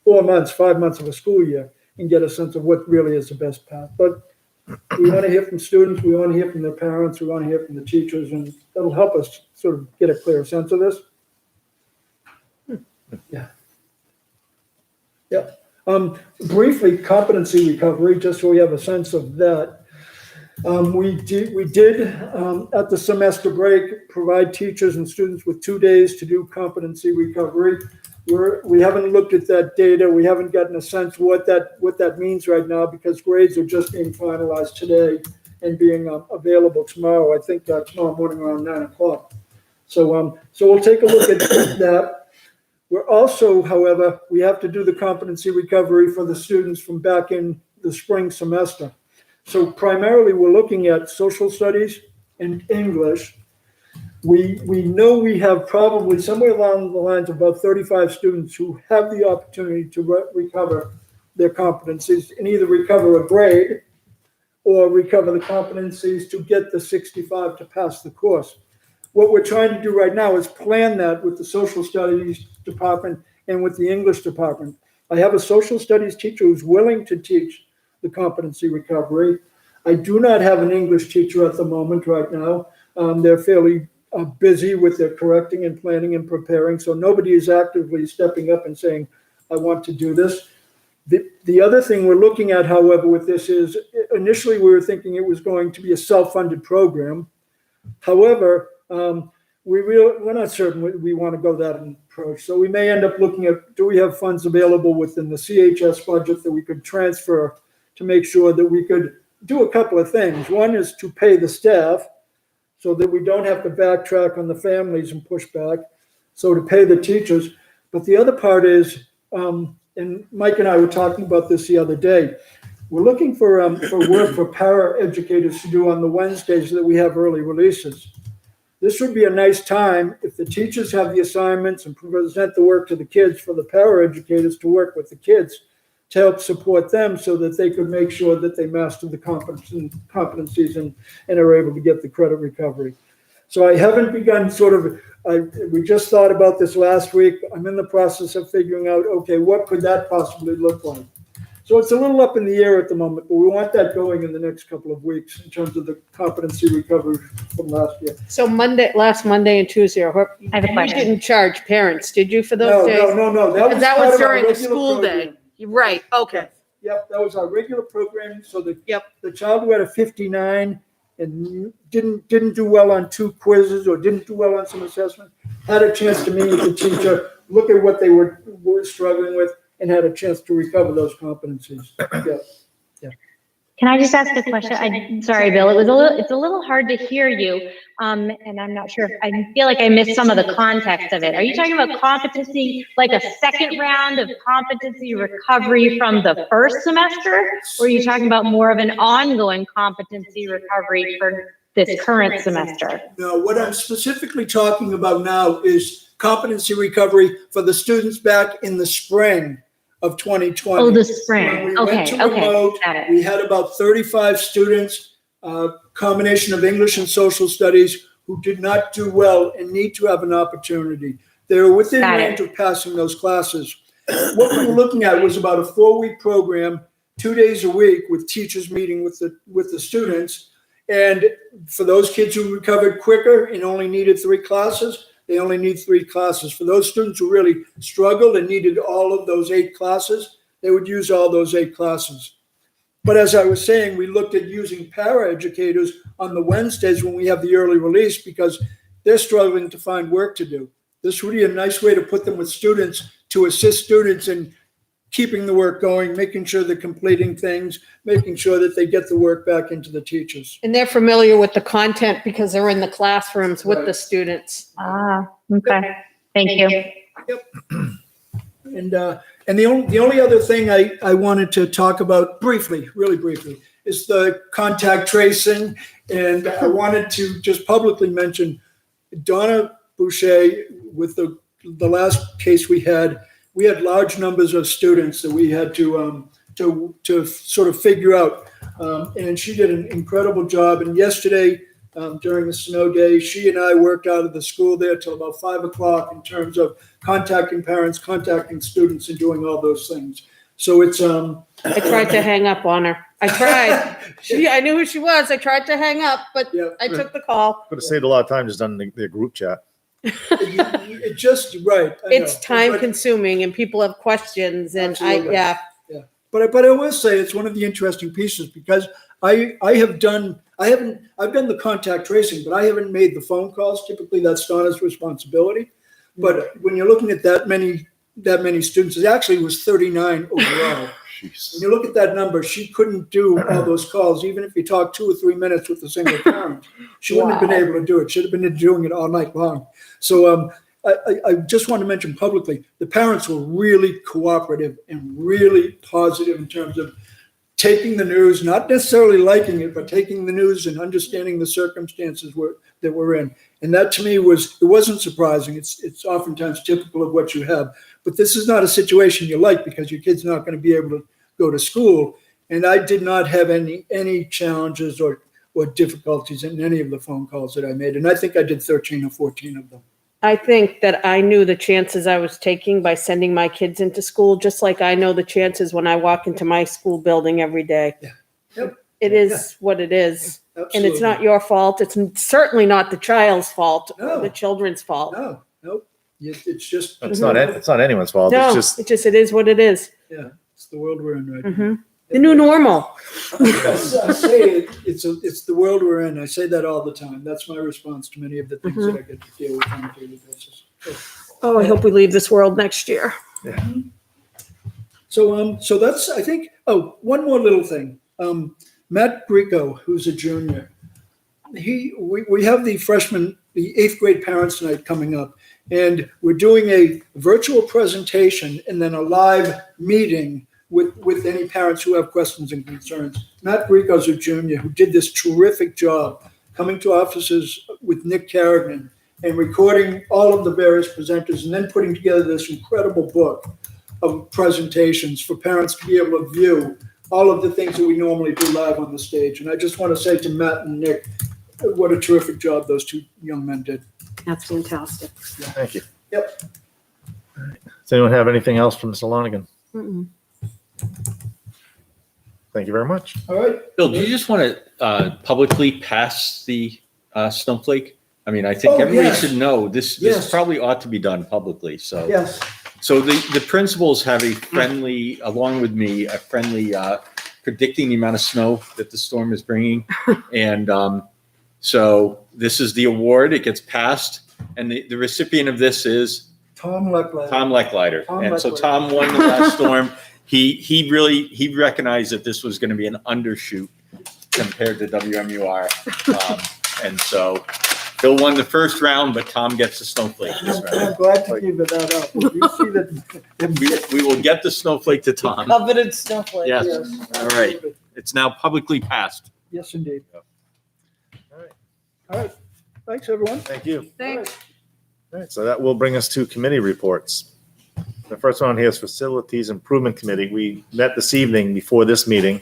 4 months, 5 months of a school year and get a sense of what really is the best path. But we want to hear from students, we want to hear from their parents, we want to hear from the teachers, and that'll help us sort of get a clear sense of this. Yeah. Yeah. Briefly, competency recovery, just so we have a sense of that. We did at the semester break provide teachers and students with 2 days to do competency recovery. We haven't looked at that data. We haven't gotten a sense what that means right now because grades are just being finalized today and being available tomorrow. I think tomorrow morning around 9 o'clock. So we'll take a look at that. We're also, however, we have to do the competency recovery for the students from back in the spring semester. So primarily we're looking at social studies and English. We know we have probably somewhere along the lines of about 35 students who have the opportunity to recover their competencies and either recover a grade or recover the competencies to get the 65 to pass the course. What we're trying to do right now is plan that with the social studies department and with the English department. I have a social studies teacher who's willing to teach the competency recovery. I do not have an English teacher at the moment right now. They're fairly busy with their correcting and planning and preparing, so nobody is actively stepping up and saying, I want to do this. The other thing we're looking at, however, with this is initially we were thinking it was going to be a self-funded program. However, we're not certain we want to go that approach. So we may end up looking at, do we have funds available within the CHS budget that we could transfer to make sure that we could do a couple of things. One is to pay the staff so that we don't have to backtrack on the families and push back. So to pay the teachers. But the other part is, and Mike and I were talking about this the other day, we're looking for work for para-educators to do on the Wednesdays that we have early releases. This would be a nice time if the teachers have the assignments and present the work to the kids for the para-educators to work with the kids to help support them so that they could make sure that they master the competencies and are able to get the credit recovery. So I haven't begun we just thought about this last week. I'm in the process of figuring out, okay, what could that possibly look like? So it's a little up in the air at the moment, but we want that going in the next couple of weeks in terms of the competency recovery from last year. So last Monday and Tuesday, I have a you question. didn't charge parents, did you, for those days? No. That part was of our during the regular school program. day. Right, okay. Yep, that was our regular programming. So the Yep. child who had a 59 and didn't do well on 2 quizzes or didn't do well on some assessment had a chance to meet with the teacher, look at what they were struggling with, and had a chance to recover those competencies. Yeah. Can I just ask a question? I'm sorry, Bill. It's a little hard to hear you, and I'm not sure. I feel like I missed some of the context of it. Are you talking about competency, like a second round of competency recovery from the first semester, or are you talking about more of an ongoing competency recovery for this current semester? No, what I'm specifically talking about now is competency recovery for the students back in the spring of 2020. Oh, the When spring. we Okay, went to remote, got it. we had about 35 students, combination of English and social studies, who did not do well and need to have an opportunity. They were within Got it. range of passing those classes. What we were looking at was about a 4-week program, 2 days a week, with teachers meeting with the students. And for those kids who recovered quicker and only needed 3 classes, they only need 3 classes. For those students who really struggled and needed all of those 8 classes, they would use all those 8 classes. But as I was saying, we looked at using para-educators on the Wednesdays when we have the early release, because they're struggling to find work to do. This would be a nice way to put them with students, to assist students in keeping the work going, making sure they're completing things, making sure that they get the work back into the teachers. And they're familiar with the content because they're in the classrooms with the Right. students. Ah, okay. Thank you. And the only other thing I wanted to talk about briefly, really briefly, is the contact tracing. And I wanted to just publicly mention Donna Boucher, with the last case we had large numbers of students that we had to sort of figure out. And she did an incredible job. And yesterday, during the snow day, she and I worked out of the school there till about 5 o'clock in terms of contacting parents, contacting students, and doing all those things. So it's I tried to hang up on her. I tried. I knew who she was. I tried to hang up, but yeah, I took the call. Could have saved a lot of time just on the group chat. it just right. I It's know. time But- consuming and people have questions and Absolutely. yeah. But I will say it's one of the interesting pieces because I've done the contact tracing, but I haven't made the phone calls. Typically, that's Donna's responsibility. But when you're looking at that many students, it actually was 39 overall. When you look at that number, she couldn't do all those calls, even if you talk 2 or 3 minutes with a single parent. She wouldn't have been able to do it. She'd have been doing it all night long. So I just want to mention publicly, the parents were really cooperative and really positive in terms of taking the news, not necessarily liking it, but taking the news and understanding the circumstances that we're in. And that to me wasn't surprising. It's oftentimes typical of what you have. But this is not a situation you like because your kid's not going to be able to go to school. And I did not have any challenges or difficulties in any of the phone calls that I made. And I think I did 13 or 14 of them. I think that I knew the chances I was taking by sending my kids into school, just like I know the chances when I walk into my school building every day. Yeah. Yep. It is what it is. Absolutely. And it's not your fault. It's certainly not the child's fault or No. the children's fault. No. It's just, It's not anyone's fault. No, It's just, it is what it is. yeah, it's the world we're in right now. Mhm. The new normal. I say it's the world we're in. I say that all the time. That's my response to many of the things that I get to deal with on a daily basis. Oh, I hope we leave this world next year. So that's, I think, one more little thing. Matt Grieco, who's a junior, we have the 8th grade parents night coming up, and we're doing a virtual presentation and then a live meeting with any parents who have questions and concerns. Matt Grieco's a junior who did this terrific job coming to offices with Nick Carrigan and recording all of the various presenters and then putting together this incredible book of presentations for parents to be able to view all of the things that we normally do live on the stage. And I just want to say to Matt and Nick, what a terrific job those two young men did. That's fantastic. thank you. Yep. Does anyone have anything else from Mr. Lonigan? Mm-mm. Thank you very much. All right. Bill, do you just want to publicly pass the snowflake? I mean, I think Oh, everybody yes. should know this Yes. probably ought to be done publicly. So, Yes. so the principals have a friendly, along with me, a friendly predicting the amount of snow that the storm is bringing. And so this is the award. It gets passed. And the recipient of this is Tom Leclerc. Tom Leckliter. Tom And so Leckliter. Tom won the last storm. He recognized that this was going to be an undershoot compared to WMUR. And so Bill won the first round, but Tom gets the snowflake this I'm round. glad to give that up. You see that. We will get the snowflake to Tom. Coveted snowflake. Yes. Yes, All right. absolutely. It's now publicly passed. Yes, indeed. All right. All right. Thanks, everyone. Thank you. Thanks. All right, so that will bring us to committee reports. The first one here is Facilities Improvement Committee. We met this evening before this meeting.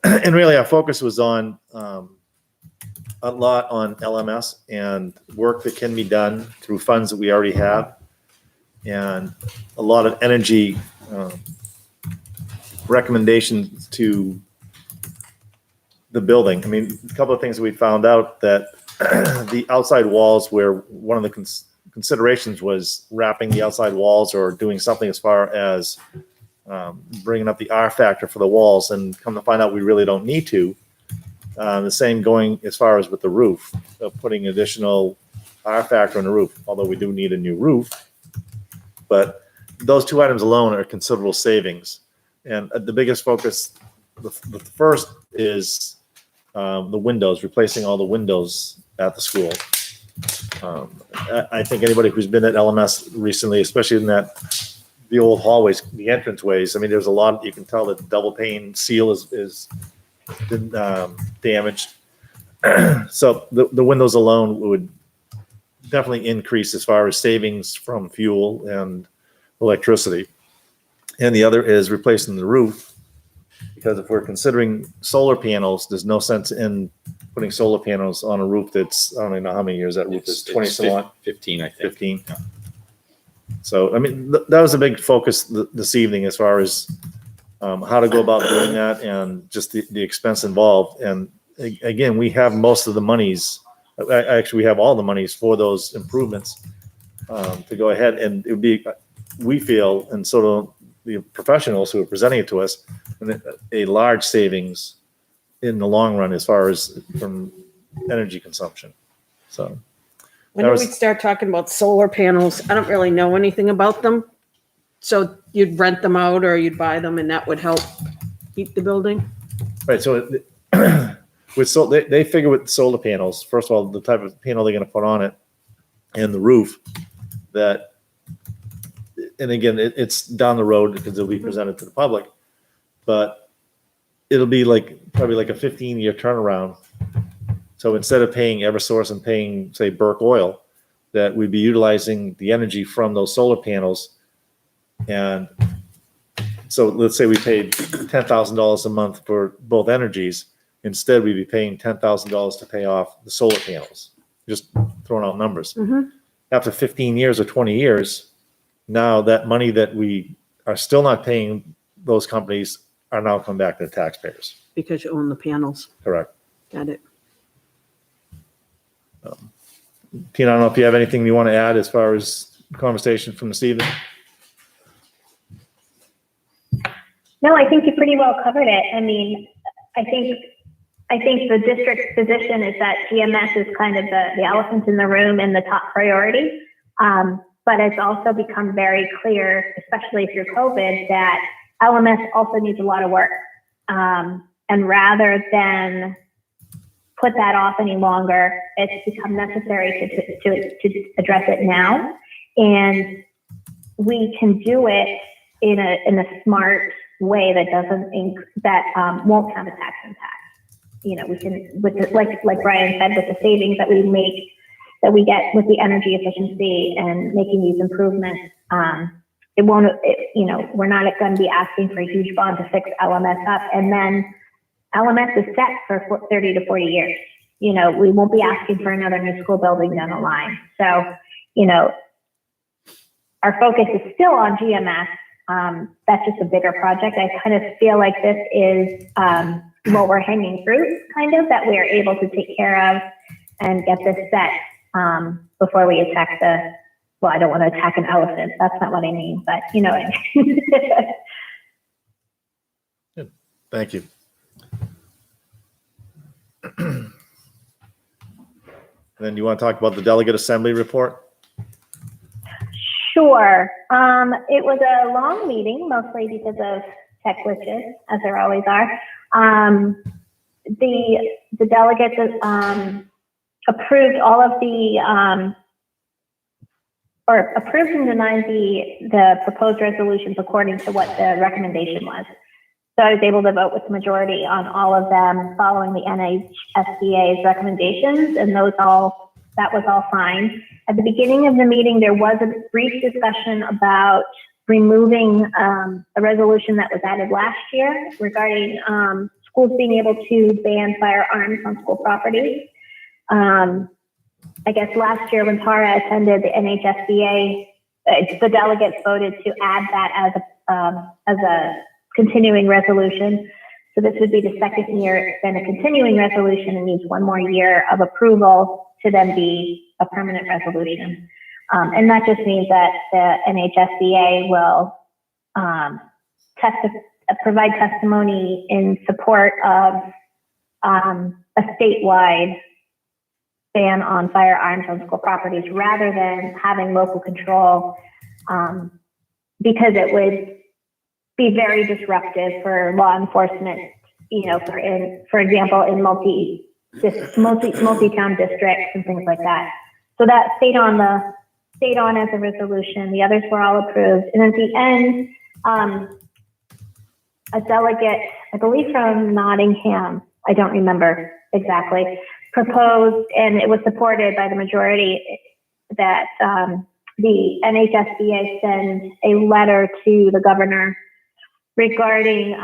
And really our focus was on a lot on LMS and work that can be done through funds that we already have. And a lot of energy recommendations to the building. I mean, a couple of things that we found out that the outside walls were one of the considerations was wrapping the outside walls or doing something as far as bringing up the R factor for the walls, and come to find out we really don't need to. The same going as far as with the roof, putting additional R factor on the roof, although we do need a new roof. But those two items alone are considerable savings. And the biggest focus, the first is the windows, replacing all the windows at the school. I think anybody who's been at LMS recently, especially in the old hallways, the entranceways, I mean, there's a lot, you can tell that the double pane seal is been damaged. So the windows alone would definitely increase as far as savings from fuel and electricity. And the other is replacing the roof, because if we're considering solar panels, there's no sense in putting solar panels on a roof that's, I don't even know how many years that roof is, 20 some odd, 15, I think. 15. So, I mean, that was a big focus this evening as far as how to go about doing that and just the expense involved. And again, we have most of the monies. Actually, we have all the monies for those improvements to go ahead. And it would be, we feel, and sort of the professionals who are presenting it to us, a large savings in the long run as far as from energy consumption. So When do we start talking about solar panels? I don't really know anything about them. So you'd rent them out or you'd buy them and that would help heat the building? right. So with they figure with solar panels, first of all, the type of panel they're going to put on it and the roof that, and again, it's down the road because it'll be presented to the public, but it'll be probably like a 15-year turnaround. So instead of paying Eversource and paying, say, Burke Oil, that we'd be utilizing the energy from those solar panels. And so let's say we paid $10,000 a month for both energies. Instead, we'd be paying $10,000 to pay off the solar panels, just throwing out numbers. Mhm. After 15 years or 20 years, now that money that we are still not paying those companies are now come back to the taxpayers. Because you own the panels. Correct. Got it. Tina, I don't know if you have anything you want to add as far as conversation from this evening. No, I think you pretty well covered it. I mean, I think the district's position is that GMS is kind of the elephant in the room and the top priority. But it's also become very clear, especially through COVID, that LMS also needs a lot of work. And rather than put that off any longer, it's become necessary to address it now. And we can do it in a smart way that won't have a tax impact. You know, we can, like Brian said, with the savings that we get with the energy efficiency and making these improvements, we're not going to be asking for a huge bond to fix LMS up. And then LMS is set for 30 to 40 years. You know, we won't be asking for another new school building down the line. So, you know, our focus is still on GMS. That's just a bigger project. I kind of feel like this is lower hanging fruit, kind of, that we are able to take care of and get this set before we attack I don't want to attack an elephant. That's not what I mean, but you know what I mean. Good. Thank you. And then you want to talk about the delegate assembly report? Sure. It was a long meeting, mostly because of tech glitches, as there always are. The delegates approved all of approved and denied the proposed resolutions according to what the recommendation was. So I was able to vote with the majority on all of them following the NHSBA's recommendations, and that was all fine. At the beginning of the meeting, there was a brief discussion about removing a resolution that was added last year regarding schools being able to ban firearms on school property. I guess last year when Tara attended the NHSBA, the delegates voted to add that as a continuing resolution. So this would be the second year it's been a continuing resolution and needs one more year of approval to then be a permanent resolution. And that just means that the NHSBA will provide testimony in support of a statewide ban on firearms on school properties rather than having local control, because it would be very disruptive for law enforcement, for example, in multi-town districts and things like that. So that stayed on as a resolution. The others were all approved. And at the end, a delegate, I believe from Nottingham, I don't remember exactly, proposed, and it was supported by the majority, that the NHSBA send a letter to the governor regarding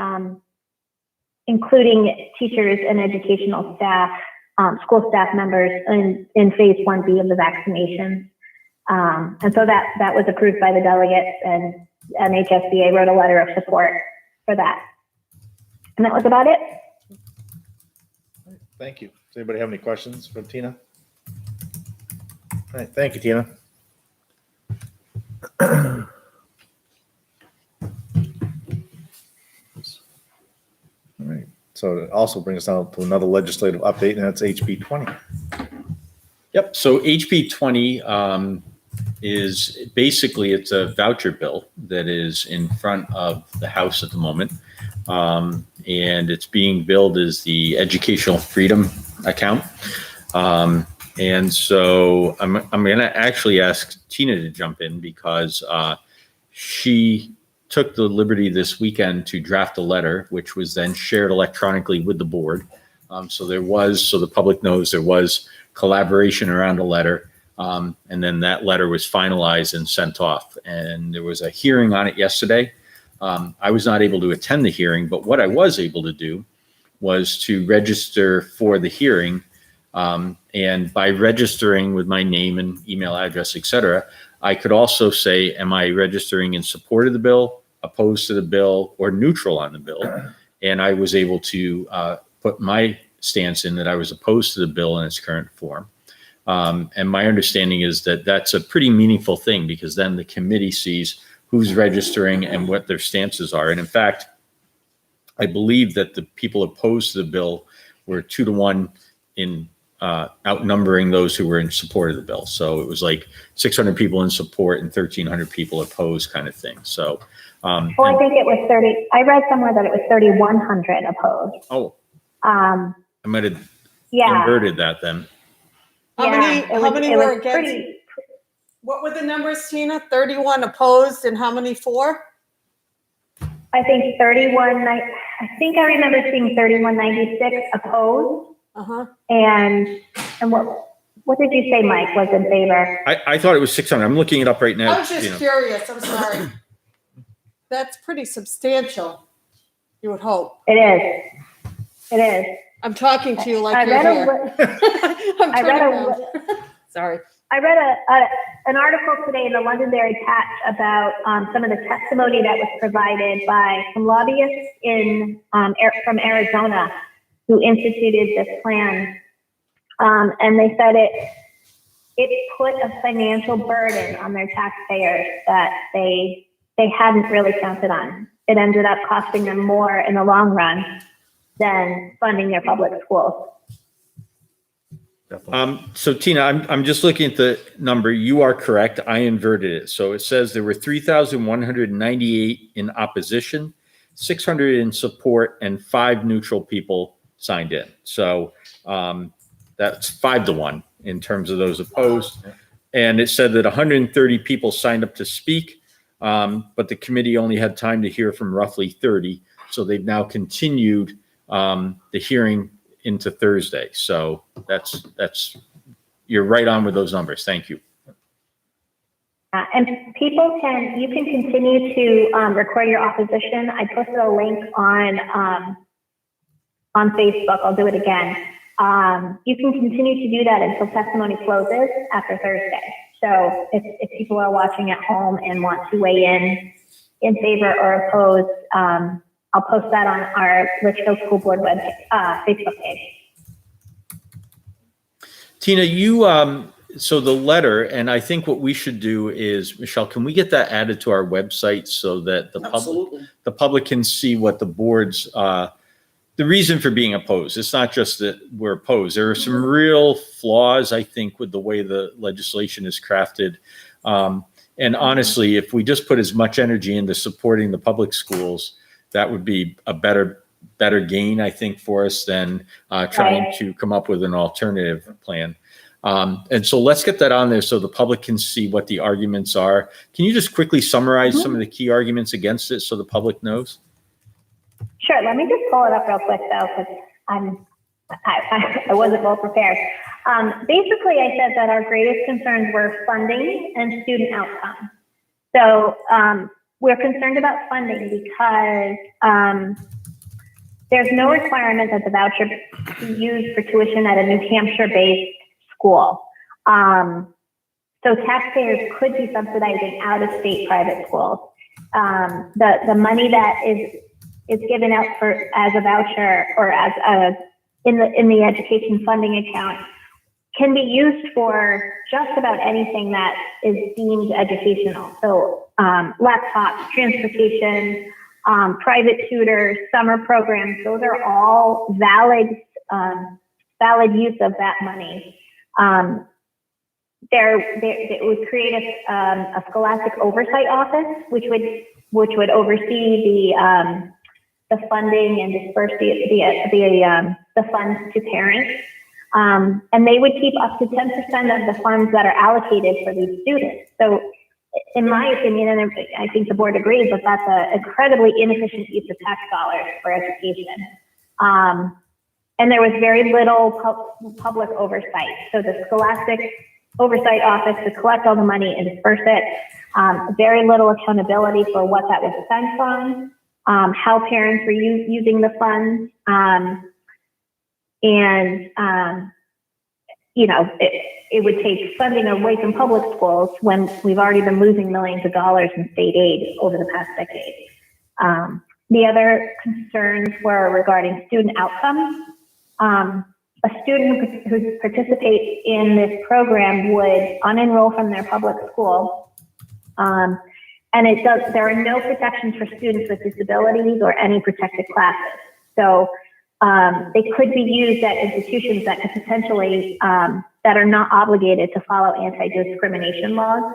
including teachers and educational staff, school staff members in phase 1B of the vaccination. And so that was approved by the delegates, and NHSBA wrote a letter of support for that. And that was about it. Thank you. Does anybody have any questions for Tina? All right, thank you, Tina. All right, so it also brings us down to another legislative update, and that's HB 20. Yep. So HB 20 is basically, it's a voucher bill that is in front of the House at the moment. And it's being billed as the Educational Freedom Account. And so I'm going to actually ask Tina to jump in, because she took the liberty this weekend to draft a letter, which was then shared electronically with the board. So the public knows, there was collaboration around a letter. And then that letter was finalized and sent off. And there was a hearing on it yesterday. I was not able to attend the hearing, but what I was able to do was to register for the hearing. And by registering with my name and email address, et cetera, I could also say, am I registering in support of the bill, opposed to the bill, or neutral on the bill? And I was able to put my stance in that I was opposed to the bill in its current form. And my understanding is that that's a pretty meaningful thing, because then the committee sees who's registering and what their stances are. And in fact, I believe that the people opposed to the bill were 2-1 in outnumbering those who were in support of the bill. So it was like 600 people in support and 1,300 people opposed, kind of thing. So, I think it was 30. I read somewhere that it was 3,100 opposed. Oh, I might have yeah. inverted that then. How many were against? Pretty, What were the numbers, Tina? 31 opposed, and how many for? I think 31. I think I remember seeing 3196 opposed. And what did you say, Mike, was in favor? I thought it was 600. I'm looking it up right now. I was just curious. I'm sorry. That's pretty substantial, you would hope. It is. It is. I'm talking to you like I you're read here. Sorry. I read an article today in the Londonderry Patch about some of the testimony that was provided by some lobbyists from Arizona who instituted this plan. And they said it put a financial burden on their taxpayers that they hadn't really counted on. It ended up costing them more in the long run than funding their public schools. So Tina, I'm just looking at the number. You are correct. I inverted it. So it says there were 3,198 in opposition, 600 in support, and 5 neutral people signed in. So that's 5-1 in terms of those opposed. And it said that 130 people signed up to speak, but the committee only had time to hear from roughly 30. So they've now continued the hearing into Thursday. So that's you're right on with those numbers. Thank you. And you can continue to record your opposition. I posted a link on Facebook. I'll do it again. You can continue to do that until testimony closes after Thursday. So if people are watching at home and want to weigh in favor or opposed, I'll post that on our Litchfield School Board Facebook page. Tina, so the letter, and I think what we should do is, Michelle, can we get that added to our website so that the public can see what the board's the reason for being opposed. It's not just that we're opposed. There are some real flaws, I think, with the way the legislation is crafted. And honestly, if we just put as much energy into supporting the public schools, that would be a better gain, I think, for us than trying to come up with an alternative plan. And so let's get that on there so the public can see what the arguments are. Can you just quickly summarize some of the key arguments against it so the public knows? Sure. Let me just pull it up real quick though, because I wasn't well prepared. Basically, I said that our greatest concerns were funding and student outcomes. So we're concerned about funding because there's no requirement that the voucher be used for tuition at a New Hampshire-based school. So taxpayers could be subsidizing out-of-state private schools. The money that is given out as a voucher or as in the education funding account can be used for just about anything that is deemed educational. So laptops, transportation, private tutors, summer programs, those are all valid use of that money. It would create a scholastic oversight office, which would oversee the funding and disperse the funds to parents. And they would keep up to 10% of the funds that are allocated for these students. So in my opinion, and I think the board agrees, that that's an incredibly inefficient use of tax dollars for education. And there was very little public oversight. So the scholastic oversight office to collect all the money and disperse it, very little accountability for what that was spent on, how parents were using the funds, it would take funding away from public schools when we've already been losing millions of dollars in state aid over the past decade. The other concerns were regarding student outcomes. A student who participates in this program would unenroll from their public school. And there are no protections for students with disabilities or any protected classes. So they could be used at institutions that could potentially, that are not obligated to follow anti-discrimination laws.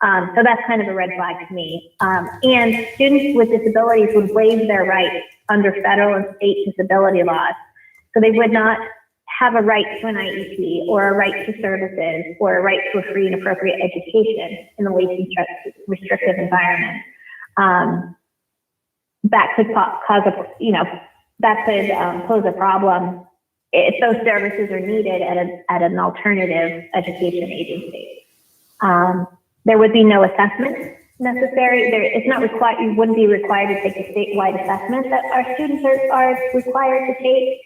So that's kind of a red flag to me. And students with disabilities would waive their rights under federal and state disability laws. So they would not have a right to an IEP or a right to services or a right to a free and appropriate education in a least restrictive environment. That could cause pose a problem if those services are needed at an alternative education agency. There would be no assessment necessary. It's not required. You wouldn't be required to take the statewide assessment that our students are required to take.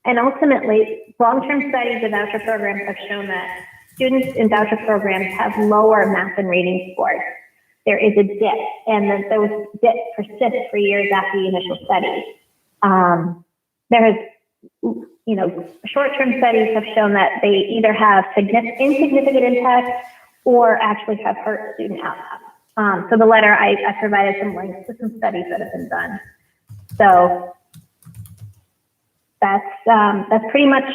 And ultimately, long-term studies of voucher programs have shown that students in voucher programs have lower math and reading scores. There is a dip, and then those dips persist for years after the initial study. There has, short-term studies have shown that they either have insignificant impact or actually have hurt student outcomes. So the letter, I provided some links to some studies that have been done. So that's pretty much,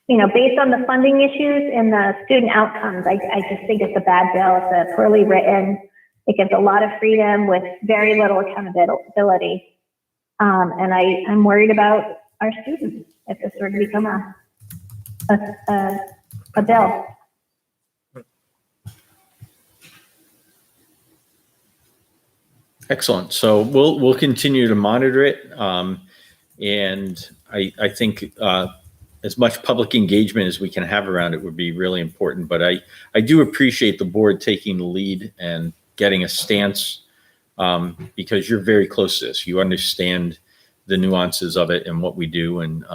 based on the funding issues and the student outcomes, I just think it's a bad bill. It's a poorly written. It gives a lot of freedom with very little accountability. And I'm worried about our students if this were to become a bill. Excellent. So we'll continue to monitor it. And I think as much public engagement as we can have around it would be really important. But I do appreciate the board taking the lead and getting a stance because you're very close to this. You understand the nuances of it and what we do, and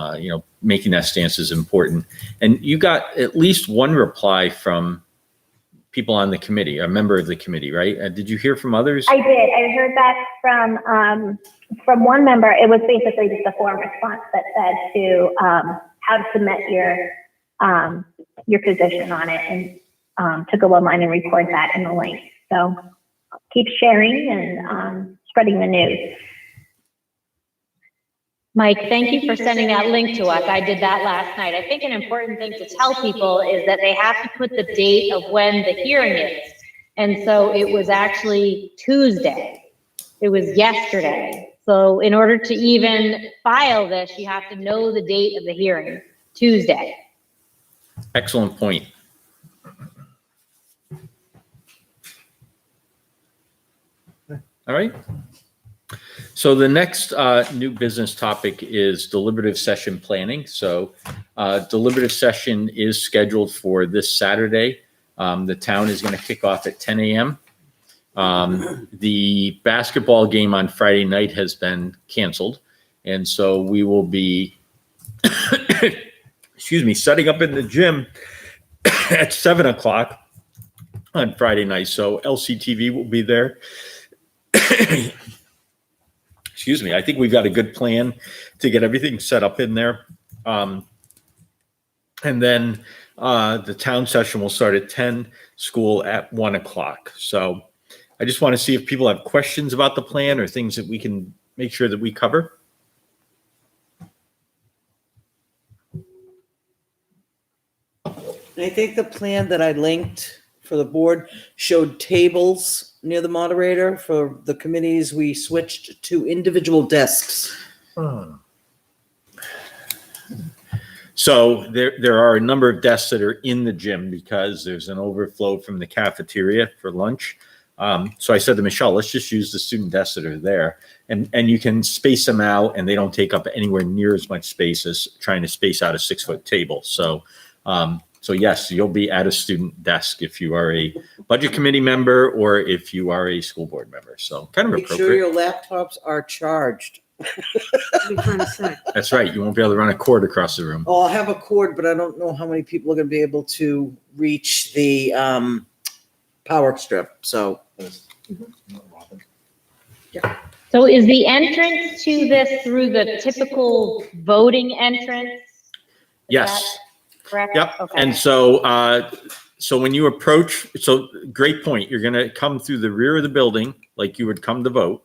making that stance is important. And you got at least one reply from people on the committee, a member of the committee, right? Did you hear from others? I did. I heard back from one member. It was basically just a form response that said to how to submit your position on it, and to go online and record that in the link. So keep sharing and spreading the news. Mike, thank you for sending that link to us. I did that last night. I think an important thing to tell people is that they have to put the date of when the hearing is. And so it was actually Tuesday. It was yesterday. So in order to even file this, you have to know the date of the hearing, Tuesday. Excellent point. All right. So the next new business topic is deliberative session planning. So deliberative session is scheduled for this Saturday. The town is going to kick off at 10 a.m. The basketball game on Friday night has been canceled. And so we will be, setting up in the gym at 7 o'clock on Friday night. So LCTV will be there. I think we've got a good plan to get everything set up in there. And then the town session will start at 10, school at 1 o'clock. So I just want to see if people have questions about the plan or things that we can make sure that we cover. I think the plan that I linked for the board showed tables near the moderator. For the committees, we switched to individual desks. So there are a number of desks that are in the gym because there's an overflow from the cafeteria for lunch. So I said to Michelle, let's just use the student desks that are there. And you can space them out and they don't take up anywhere near as much space as trying to space out a 6-foot table. So yes, you'll be at a student desk if you are a budget committee member or if you are a school board member. So kind of Make sure appropriate. your laptops are charged. What are you trying to say? That's right. You won't be able to run a cord across the room. Oh, I'll have a cord, but I don't know how many people are going to be able to reach the power strip. So So is the entrance to this through the typical voting entrance? Is Yes. that correct? Yep. Okay. And so when you approach, so great point. You're going to come through the rear of the building like you would come to vote.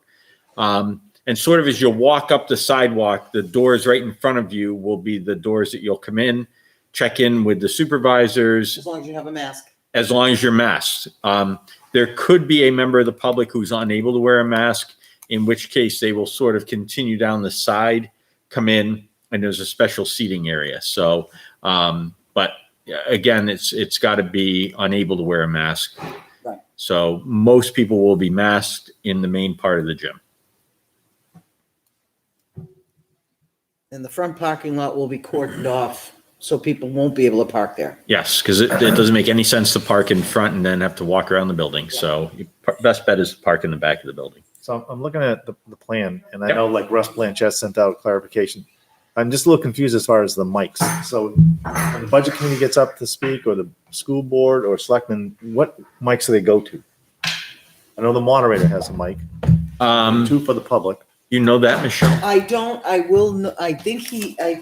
And sort of as you walk up the sidewalk, the doors right in front of you will be the doors that you'll come in, check in with the supervisors, as long as you have a mask. as long as you're masked. There could be a member of the public who's unable to wear a mask, in which case they will sort of continue down the side, come in, and there's a special seating area. So, but again, it's got to be unable to wear a mask. Right. So most people will be masked in the main part of the gym. And the front parking lot will be cordoned off, so people won't be able to park there. Yes, because it doesn't make any sense to park in front and then have to walk around the building. So best bet is to park in the back of the building. So I'm looking at the plan, and I Yep. know like Russ Blanchett sent out clarification. I'm just a little confused as far as the mics. So when the budget committee gets up to speak, or the school board or selectmen, what mics do they go to? I know the moderator has a mic, 2 for the public. You know that, Michelle? I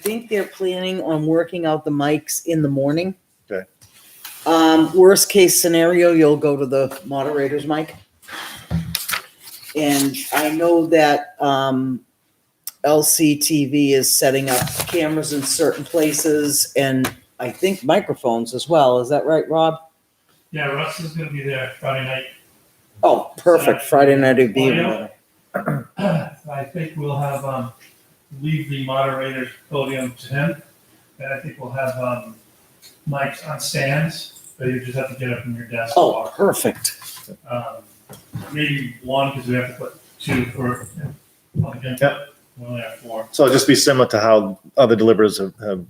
think they're planning on working out the mics in the morning. Okay. Worst case scenario, you'll go to the moderator's mic. And I know that, LCTV is setting up cameras in certain places and I think microphones as well. Is that right, Rob? Yeah, Russ is gonna be there Friday night. Oh, perfect. Friday night would be even better. I think we'll have, leave the moderator's podium to him. And I think we'll have, mics on stands, but you just have to get up from your desk. and Oh, walk. perfect. Maybe 1, because we have to put 2 for, public input. Yep. We only have 4. So it'll just be similar to how other deliberatives have.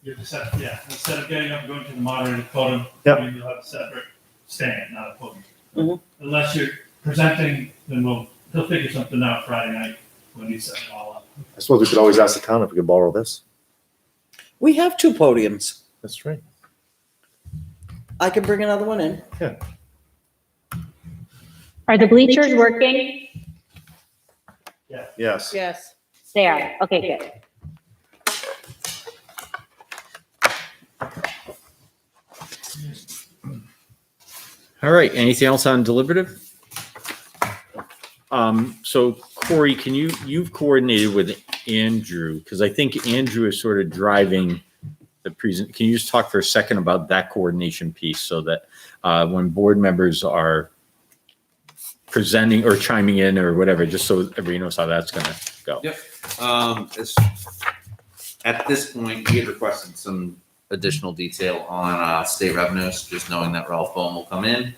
You just have, instead of getting up and going to the moderator's podium, Yep. you'll have a separate stand, not a podium. Mhm. Unless you're presenting, then he'll figure something out Friday night when he's setting it all up. I suppose we could always ask the town if we could borrow this. We have 2 podiums. That's right. I can bring another one in. Are the bleachers working? Yes. Yes. They are. Okay, good. All right. Anything else on deliberative? So Corey, you've coordinated with Andrew, because I think Andrew is sort of driving the present. Can you just talk for a second about that coordination piece so that when board members are presenting or chiming in or whatever, just so everybody knows how that's going to go. Yep. At this point, we had requested some additional detail on state revenues, just knowing that Ralph Bohm will come in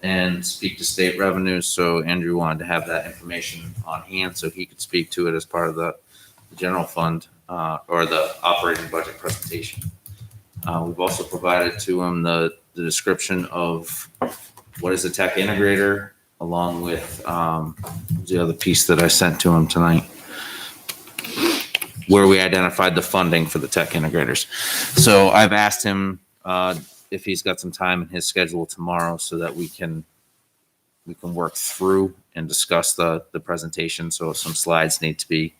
and speak to state revenues. So Andrew wanted to have that information on hand so he could speak to it as part of the general fund or the operating budget presentation. We've also provided to him the description of what is a tech integrator, along with the other piece that I sent to him tonight, where we identified the funding for the tech integrators. So I've asked him if he's got some time in his schedule tomorrow so that we can work through and discuss the presentation. So if some slides need to be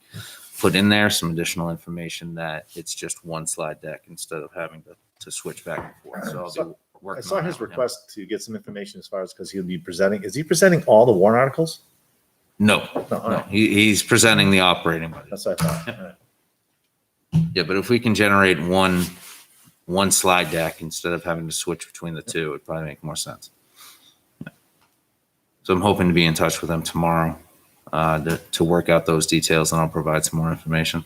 put in there, some additional information, that it's just one slide deck instead of having to switch back and forth. So I'll be working I saw on his that with him. request to get some information as far as, because he'll be presenting. Is he presenting all the warrant articles? No, No, all no, right. he's presenting the operating budget. That's what I thought. All right. Yeah, but if we can generate one slide deck instead of having to switch between the two, it'd probably make more sense. So I'm hoping to be in touch with him tomorrow to work out those details, and I'll provide some more information.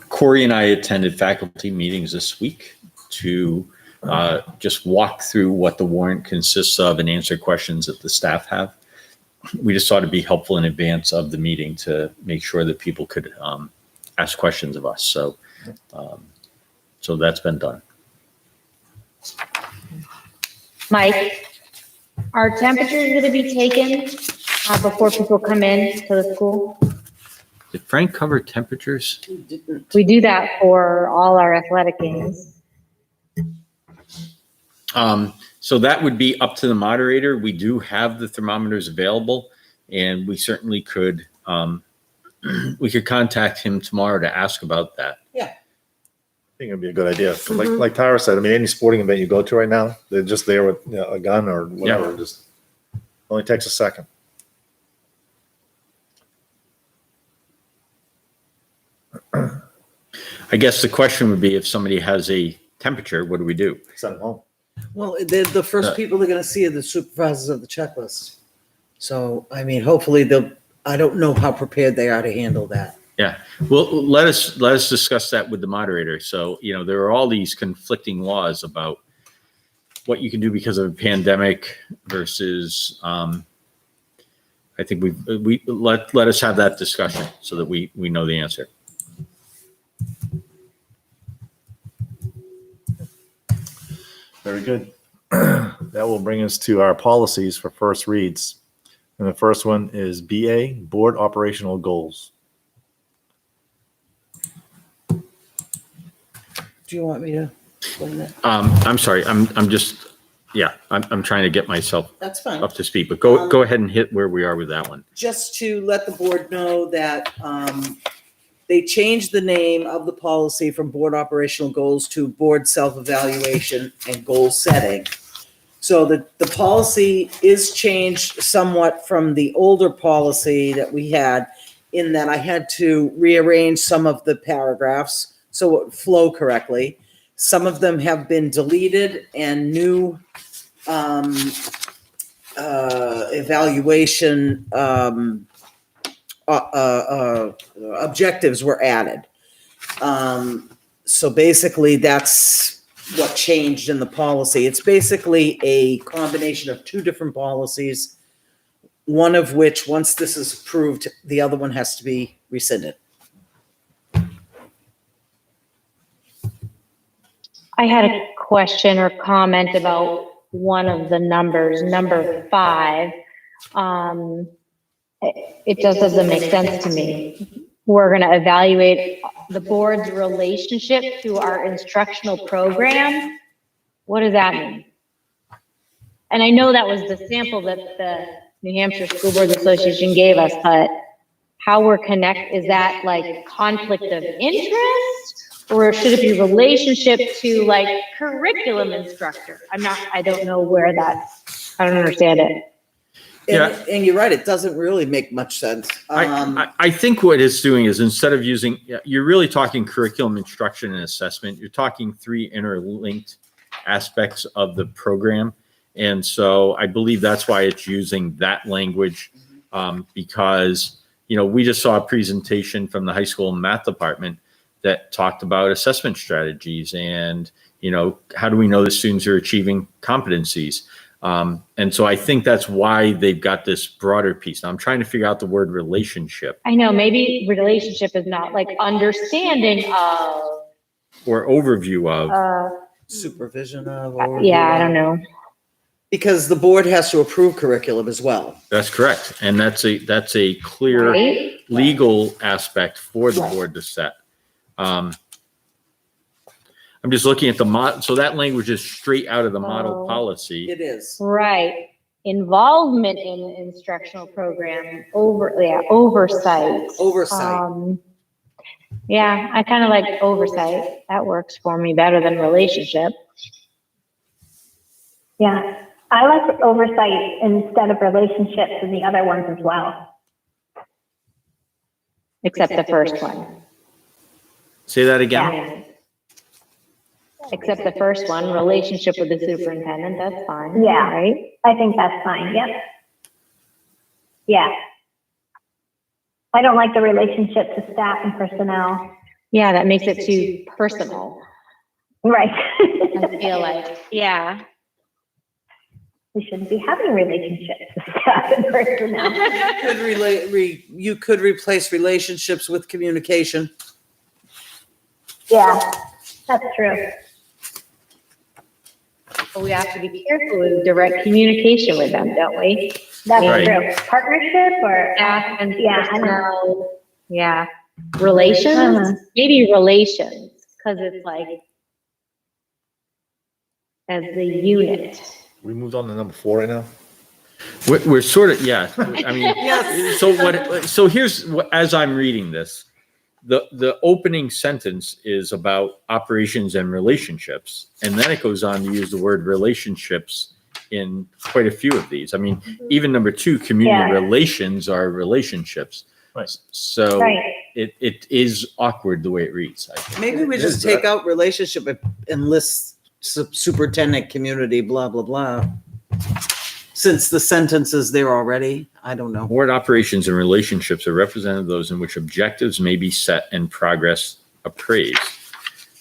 Corey and I attended faculty meetings this week to just walk through what the warrant consists of and answer questions that the staff have. We just thought it'd be helpful in advance of the meeting to make sure that people could ask questions of us. So, so that's been done. Mike, are temperatures going to be taken before people come in to the school? Did Frank cover temperatures? We do that for all our athletic games. So that would be up to the moderator. We do have the thermometers available, and we certainly could, we could contact him tomorrow to ask about that. I think it'd be a good idea. Like Tyra said, I mean, any sporting event you go to right now, they're just there with a gun or whatever. Yeah. Just only takes a second. I guess the question would be, if somebody has a temperature, what do we do? Send them home. Well, the first people they're gonna see are the supervisors of the checklist. So, I mean, hopefully I don't know how prepared they are to handle that. Yeah, well, let us discuss that with the moderator. So, there are all these conflicting laws about what you can do because of a pandemic versus, I think let us have that discussion so that we know the answer. Very good. That will bring us to our policies for first reads. And the first one is BA, Board Operational Goals. Do you want me to explain that? I'm sorry, I'm trying to get myself That's fine. up to speed, but go ahead and hit where we are with that one. Just to let the board know that they changed the name of the policy from board operational goals to board self-evaluation and goal setting. So the policy is changed somewhat from the older policy that we had, in that I had to rearrange some of the paragraphs so it would flow correctly. Some of them have been deleted and new evaluation objectives were added. So basically that's what changed in the policy. It's basically a combination of two different policies, one of which, once this is approved, the other one has to be rescinded. I had a question or comment about one of the numbers, number 5. It just doesn't make sense to me. We're going to evaluate the board's relationship to our instructional program. What does that mean? And I know that was the sample that the New Hampshire School Boards Association gave us, but how we're is that like conflict of interest? Or should it be relationship to like curriculum instructor? I don't know where I don't understand it. And you're right, it doesn't really make much sense. I think what it's doing is instead of using, you're really talking curriculum instruction and assessment. You're talking 3 interlinked aspects of the program. And so I believe that's why it's using that language, because, we just saw a presentation from the high school math department that talked about assessment strategies and, how do we know the students are achieving competencies? And so I think that's why they've got this broader piece. Now I'm trying to figure out the word relationship. I know, maybe relationship is not like understanding of. Or overview of. Supervision of. Yeah, I don't know. Because the board has to approve curriculum as well. That's correct. And that's a clear Right? legal aspect for the board to set. I'm just looking at the so that language is straight out of the model policy. It is. Right. Involvement in instructional program, oversight. Oversight. Yeah, I kind of like oversight. That works for me better than relationship. Yeah, I like oversight instead of relationships and the other ones as well. Except the first one. Say that again. Yeah. Except the first one, relationship with the superintendent, that's fine. Yeah. Right? I think that's fine, yep. Yeah. I don't like the relationship to staff and personnel. Yeah, that makes it too personal. Right. I feel like, yeah. We shouldn't be having relationships with staff and personnel. You could replace relationships with communication. Yeah, that's true. But we have to be careful with direct communication with them, don't we? That's Right. true. Partnership or? Staff and Yeah, I know. personnel. Yeah. Relations, Uh-huh. maybe relations, because it's like as the unit. We moved on to number 4 right now. We're sort of, yeah. I mean, so here's what, as I'm reading this, the opening sentence is about operations and relationships. And then it goes on to use the word relationships in quite a few of these. I mean, even number 2, community Yeah. relations are relationships. Right. So Right. it is awkward the way it reads, I think. Maybe we just take out relationship and list superintendent, community, blah, blah, blah. Since the sentence is there already, I don't know. Board operations and relationships are represented those in which objectives may be set and progress appraised.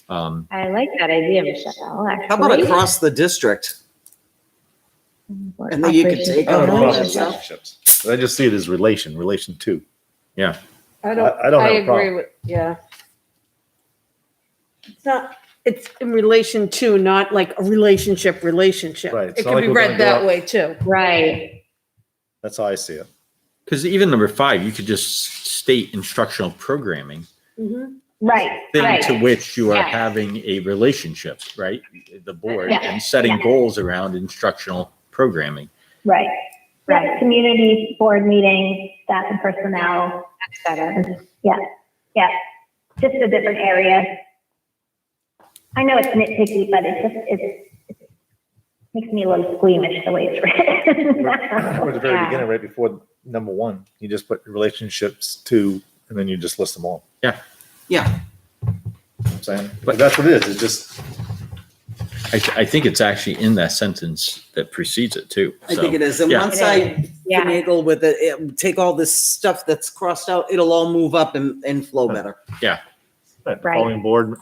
I like that idea, Michelle, actually. How about across the district? And then you could take I don't out have a all problem that with stuff. relationships, but I just see it as relation 2. Yeah. I don't I don't have a agree problem. with, yeah. It's not, it's in relation to, not like a relationship. Right, it's It not can like be we're read gonna go that out- way too. Right. That's how I see it. Because even number 5, you could just state instructional programming, Right, thing right. to which you are Yes. having a relationship, right? The board Yeah. and setting Yeah. goals around instructional programming. Right. Right. Right. Community board meetings, staff and personnel. That's better. Yeah. Just a different area. I know it's nitpicky, but it makes me a little squeamish the way it's written. We're at the very Yeah. beginning, right before number 1. You just put relationships 2, and then you just list them all. Yeah, You know what I'm saying, but that's what it is. It's just, I think it's actually in that sentence that precedes it too. I think it is. And yeah. once I Yeah. finagle with take all this stuff that's crossed out, it'll all move up and flow better. right, the Right. following board,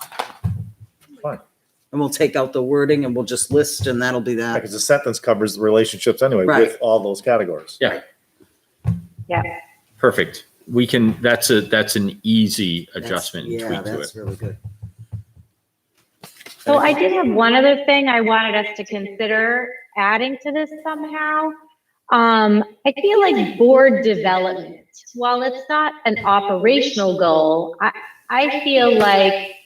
And we'll take out the wording and we'll just list and that'll be that. because the sentence covers the relationships anyway Right. with all those categories. Yeah. Yeah. Perfect. We can, that's an easy adjustment and Yeah, tweak to that's it. really good. So I did have one other thing I wanted us to consider adding to this somehow. I feel like board development, while it's not an operational goal, I feel like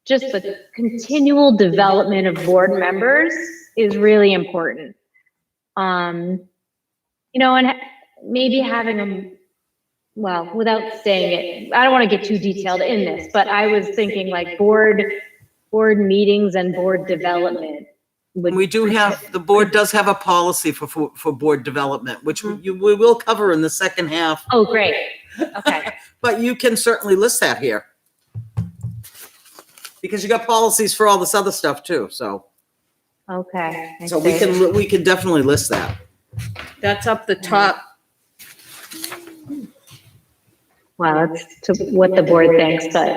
just the continual development of board members is really important. And maybe having them, well, without saying it, I don't want to get too detailed in this, but I was thinking like board meetings and board development We do have, the board does have a policy for board development, which we will cover in the second half, Oh, great. Okay. but you can certainly list that here. Because you got policies for all this other stuff too, so. Okay. I So see. we can definitely list that. That's up the top. Well, it's to what the board thinks, but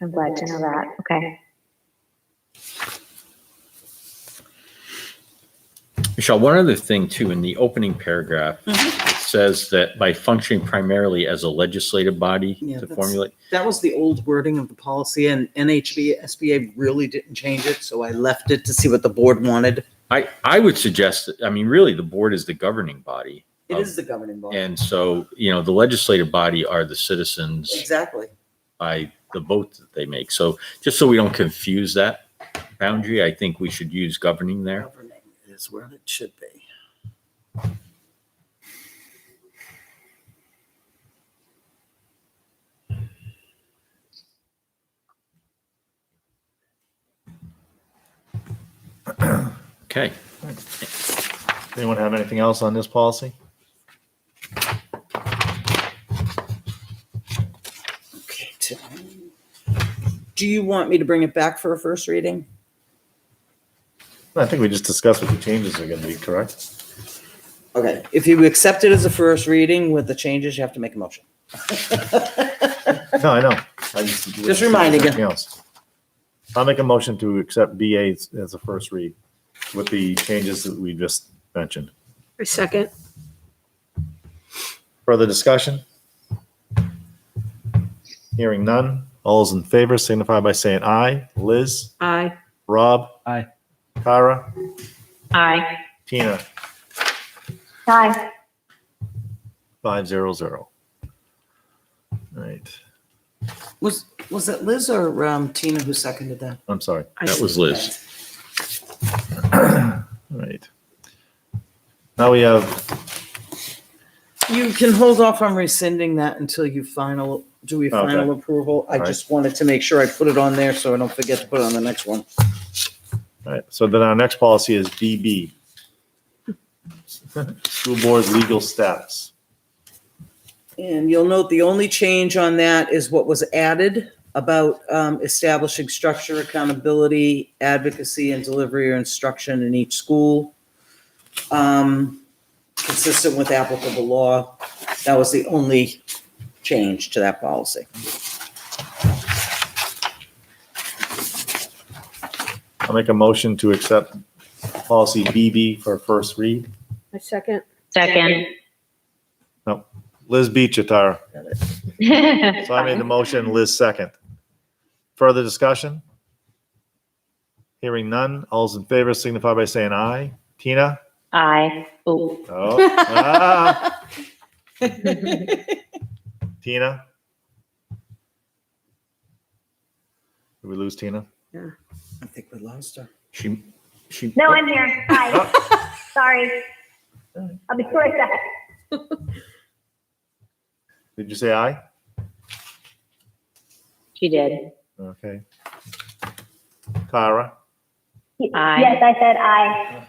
I'm glad to know that. Okay. Michelle, one other thing too, in the opening paragraph, it says that by functioning primarily as a legislative body Yeah, to that's- formulate. That was the old wording of the policy, and SBA really didn't change it, so I left it to see what the board wanted. I would suggest, that, I mean, really, the board is the governing body. It is the governing body. And so, the legislative body are the citizens Exactly. by the vote that they make. So just so we don't confuse that boundary, I think we should use governing there. Governing is where it should be. Okay. Anyone have anything else on this policy? Okay, Tim. Do you want me to bring it back for a first reading? I think we just discussed what the changes are gonna be, correct? Okay, if you accept it as a first reading with the changes, you have to make a motion. No, I know. I just reminding you. Anything else? I'll make a motion to accept BA as a first read with the changes that we just mentioned. A second. Further discussion? Hearing none. All those in favor signify by saying aye. Liz, Aye. Rob? Aye. Kara? Aye. Tina? Aye. 500. Right. Was it Liz or Tina who seconded that? I'm sorry. That was Liz. Right. Now we have, You can hold off on rescinding that until you final Okay. approval. I All right. just wanted to make sure I put it on there so I don't forget to put it on the next one. all right, so then our next policy is BB. School board legal status. And you'll note the only change on that is what was added about establishing structure, accountability, advocacy, and delivery or instruction in each school. Consistent with applicable law. That was the only change to that policy. I'll make a motion to accept policy BB for first read. A second. Second. Liz beat you, Tara. So I made the motion, Liz second. Further discussion? Hearing none. All those in favor signify by saying aye. Tina? Aye. Oh. Oh. Ah. Tina? Did we lose Tina? I think we lost her. She. No, I'm here. Hi. Sorry. I'll be right back. Did you say aye? She did. Okay. Tara? Aye. Yes, I said aye.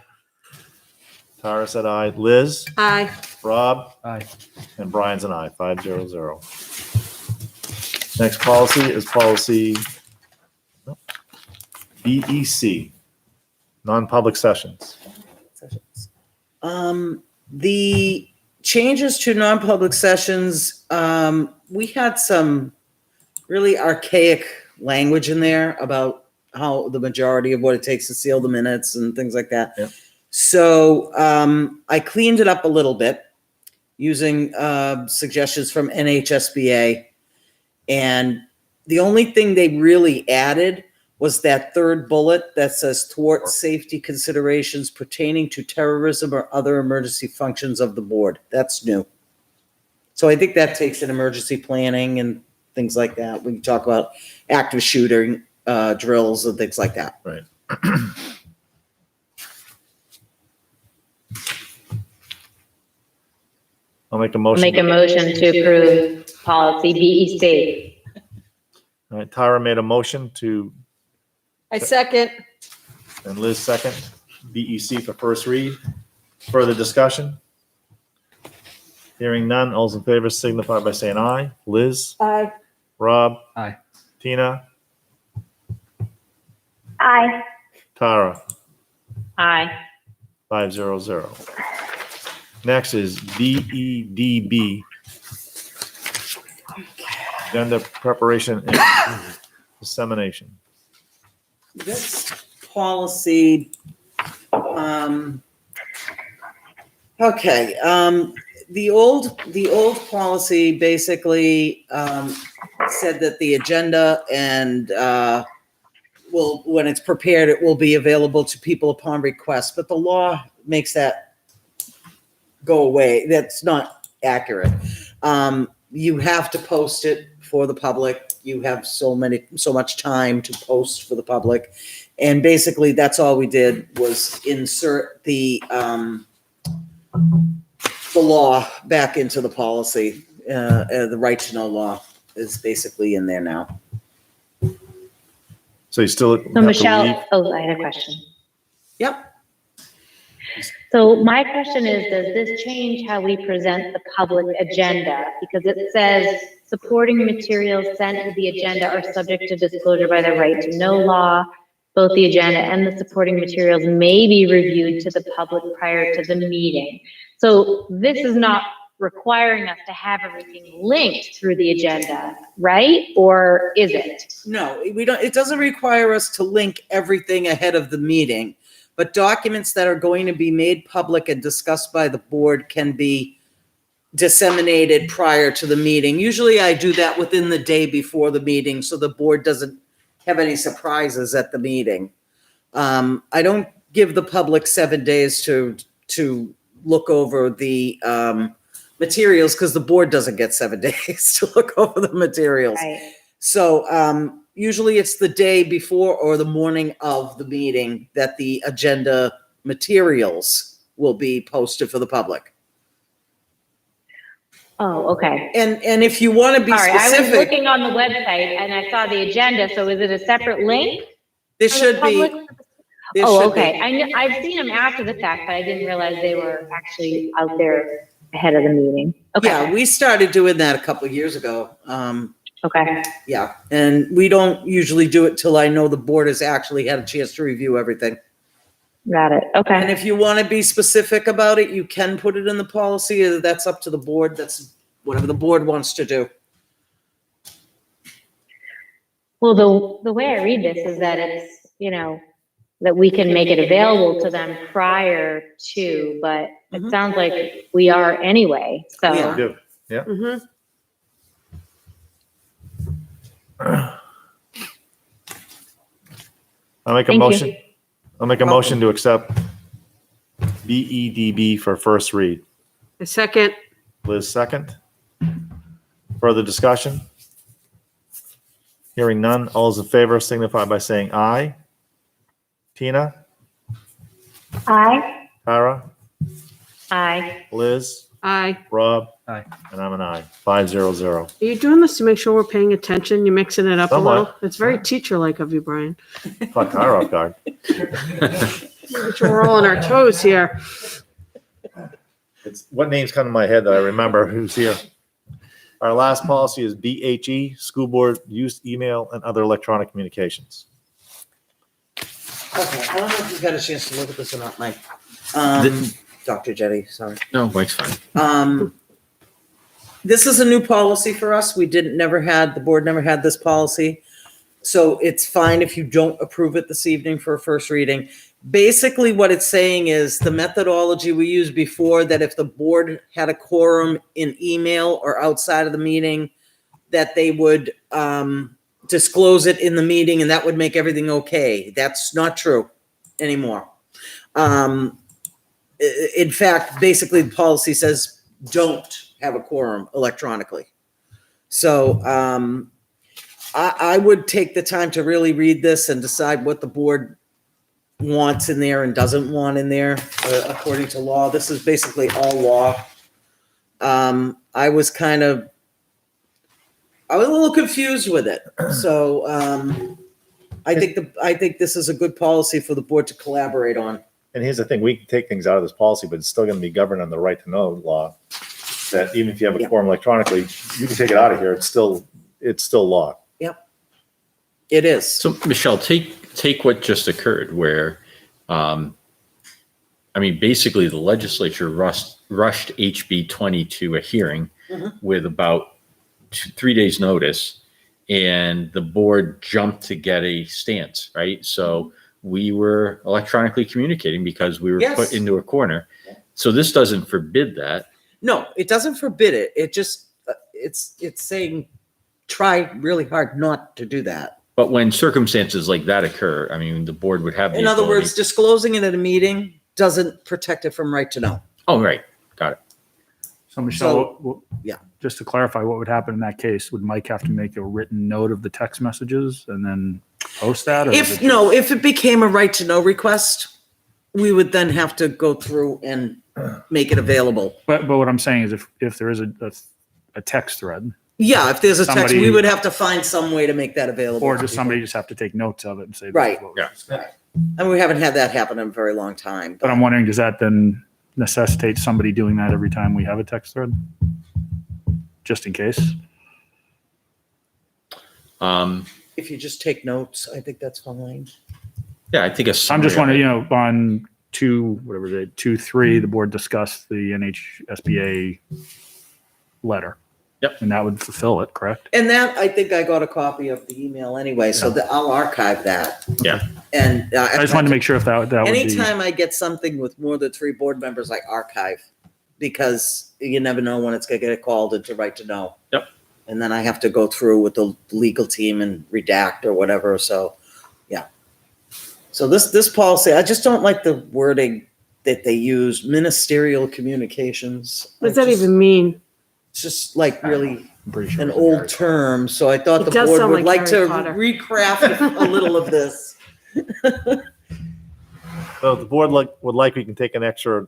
Tara said aye. Liz? Aye. Rob? Aye. And Brian's an aye, 500. Next policy is policy BEC, non-public sessions. The changes to non-public sessions, we had some really archaic language in there about how the majority of what it takes to seal the minutes and things like that. Yeah. So I cleaned it up a little bit using suggestions from NHSBA. And the only thing they really added was that third bullet that says thwart safety considerations pertaining to terrorism or other emergency functions of the board. That's new. So I think that takes in emergency planning and things like that. We can talk about active shooting drills and things like that. Right. I'll make a motion. Make a motion to approve policy BEC. All right, Tara made a motion to, I second. and Liz second. BEC for first read. Further discussion? Hearing none, all's in favor signify by saying aye. Liz? Aye. Rob? Aye. Tina? Aye. Tara? Aye. 500. Next is DEDB. Agenda preparation and dissemination. This policy, okay, the old policy basically, said that the agenda and, will, when it's prepared, it will be available to people upon request, but the law makes that go away. That's not accurate. You have to post it for the public. You have so much time to post for the public. And basically, that's all we did was insert the law back into the policy. The right to know law is basically in there now. So you still have to So leave? Michelle, oh, I had a question. Yep. So my question is, does this change how we present the public agenda? Because it says supporting materials sent to the agenda are subject to disclosure by the right to know law. Both the agenda and the supporting materials may be reviewed to the public prior to the meeting. So this is not requiring us to have everything linked through the agenda, right? Or is it? No, we don't, it doesn't require us to link everything ahead of the meeting, but documents that are going to be made public and discussed by the board can be disseminated prior to the meeting. Usually I do that within the day before the meeting, so the board doesn't have any surprises at the meeting. I don't give the public 7 days to look over the materials, because the board doesn't get 7 days to look over the materials. Right. So usually it's the day before or the morning of the meeting that the agenda materials will be posted for the public. Oh, okay. And if you want to be All right, I was specific, looking on the website and I saw the agenda, so is it a separate link? there for the should be. public? There Oh, should be. okay. I've seen them after the fact, but I didn't realize they were actually out there ahead of the meeting. Yeah, Okay, we started doing that a couple of years ago. okay. Yeah, and we don't usually do it till I know the board has actually had a chance to review everything. Got it. And Okay. if you want to be specific about it, you can put it in the policy. That's up to the board. That's whatever the board wants to do. Well, the way I read this is that it's, that we can make it available to them prior to, but it Mhm. sounds like we are anyway, We are. so. Good. Mm-hmm. I'll make a Thank you. motion. I'll make a motion to accept BEDB for first read. A second. Liz, second. Further discussion? Hearing none, all those in favor signify by saying aye. Tina? Aye. Tara? Aye. Liz? Aye. Rob? Aye. And I'm an aye. 500. Are you doing this to make sure we're paying attention? You're mixing it up a Somewhat. little? It's very teacher-like of you, Brian. Caught Tara off guard. We're all on our toes here. It's what names come to my head that I remember who's here. Our last policy is BHE, School Board Use Email and Other Electronic Communications. Okay, I don't know if you've had a chance to look at this or not, Mike. The- Dr. Jetty, sorry. No, Mike's fine. This is a new policy for us. The board never had this policy. So it's fine if you don't approve it this evening for a first reading. Basically, what it's saying is the methodology we used before, that if the board had a quorum in email or outside of the meeting, that they would disclose it in the meeting and that would make everything okay. That's not true anymore. In fact, basically the policy says don't have a quorum electronically. So I would take the time to really read this and decide what the board wants in there and doesn't want in there according to law. This is basically all law. I was a little confused with it. So I think this is a good policy for the board to collaborate on. And here's the thing, we can take things out of this policy, but it's still gonna be governed on the right to know law. That even if you have a Yeah. quorum electronically, you can take it out of here, it's still law. It is. So Michelle, take what just occurred where, basically the legislature rushed HB 20 to a hearing Mhm. with about 3 days notice, and the board jumped to get a stance, right? So we were electronically communicating because we were Yes. put into a corner. So this doesn't forbid that. No, it doesn't forbid it. It just, it's saying, try really hard not to do that. But when circumstances like that occur, the board would have the In other ability- words, disclosing it at a meeting doesn't protect it from right to know. Oh, right. Got it. So Michelle, yeah. just to clarify, what would happen in that case? Would Mike have to make a written note of the text messages and then post that? Or is it If it became a right to know request, we would then have to go through and make it available. But what I'm saying is if there is a text thread, Yeah, if there's a text, we Somebody- would have to find some way to make that available. or to does people. somebody just have to take notes of it and say, this is Right. what we Yeah. discussed? And we haven't had that happen in a very long time. But I'm wondering, does that then necessitate somebody doing that every time we have a text thread? Just in case? If you just take notes, I think that's fine. Yeah, I think a I'm summary just of wondering, it. on 2-3, the board discussed the NHSBA letter. Yep. And that would fulfill it, correct? And that, I think I got a copy of the email anyway, so that I'll archive that. Yeah. And I just wanted to make sure if that would be. anytime I get something with more than 3 board members, I archive, because you never know when it's gonna get called into right to know. Yep. And then I have to go through with the legal team and redact or whatever, so, yeah. So this policy, I just don't like the wording that they use, ministerial communications. What does that even mean? It's just like really I'm pretty sure an it's old term, so I thought It the does board sound would like like to Harry Potter. recraft a little of this. So if the board would like, we can take an extra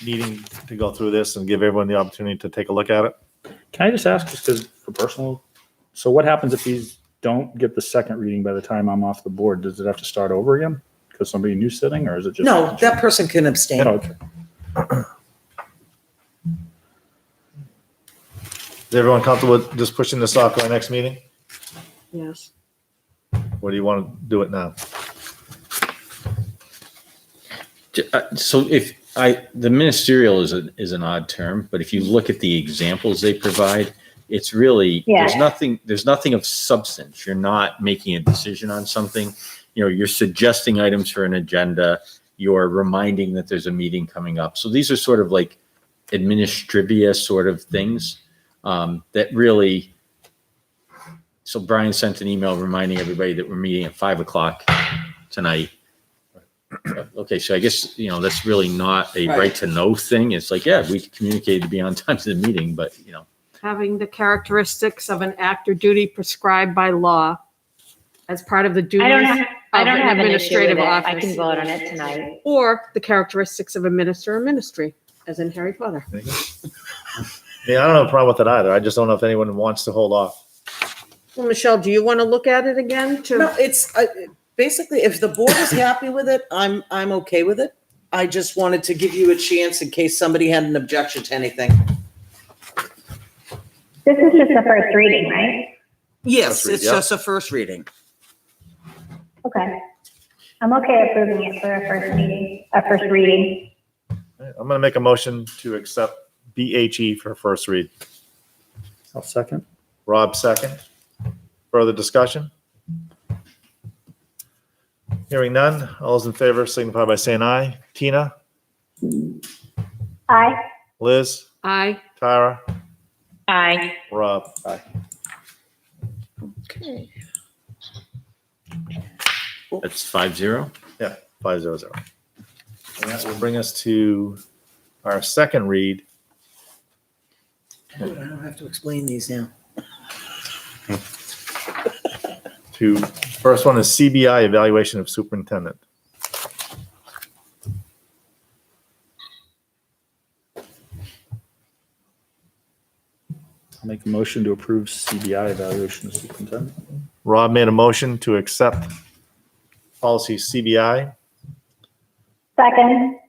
meeting to go through this and give everyone the opportunity to take a look at it. Can I just ask, just because for personal, so what happens if these don't get the second reading by the time I'm off the board? Does it have to start over again? Because somebody new sitting, or is it just? No, that person can abstain. Okay. Is everyone comfortable with just pushing this off to our next meeting? Yes. Or do you want to do it now? So the ministerial is an odd term, but if you look at the examples they provide, it's really, Yeah. there's nothing of substance. You're not making a decision on something. You're suggesting items for an agenda. You're reminding that there's a meeting coming up. So these are sort of like administrivia sort of things that really. So Brian sent an email reminding everybody that we're meeting at 5:00 tonight. Okay, so I guess, that's really not a right to know thing. It's like, yeah, we communicated to be on time to the meeting, but Having the characteristics of an act or duty prescribed by law as part of the duties I don't of have an an issue with administrative it. I office. can vote on it tonight. Or the characteristics of a minister or ministry, as in Harry Potter. Yeah, I don't have a problem with it either. I just don't know if anyone wants to hold off. Well, Michelle, do you want to look at it again No, it's basically, if the board is happy with it, I'm okay with it. I just wanted to give you a chance in case somebody had an objection to anything. This is just the first reading, right? Yes, First read, it's yeah. just a first reading. Okay. I'm okay approving it for a first reading. I'm going to make a motion to accept BHE for first read. I'll second. Rob, second. Further discussion? Hearing none. All those in favor signify by saying aye. Tina, Aye. Liz, Aye. Tara, Aye. Rob. Aye. Okay. that's 5-0. Yeah, 500. And that will bring us to our second read. I don't have to explain these now. First one is CBI Evaluation of Superintendent. I'll make a motion to approve CBI evaluation of superintendent. Rob made a motion to accept policy CBI. Second,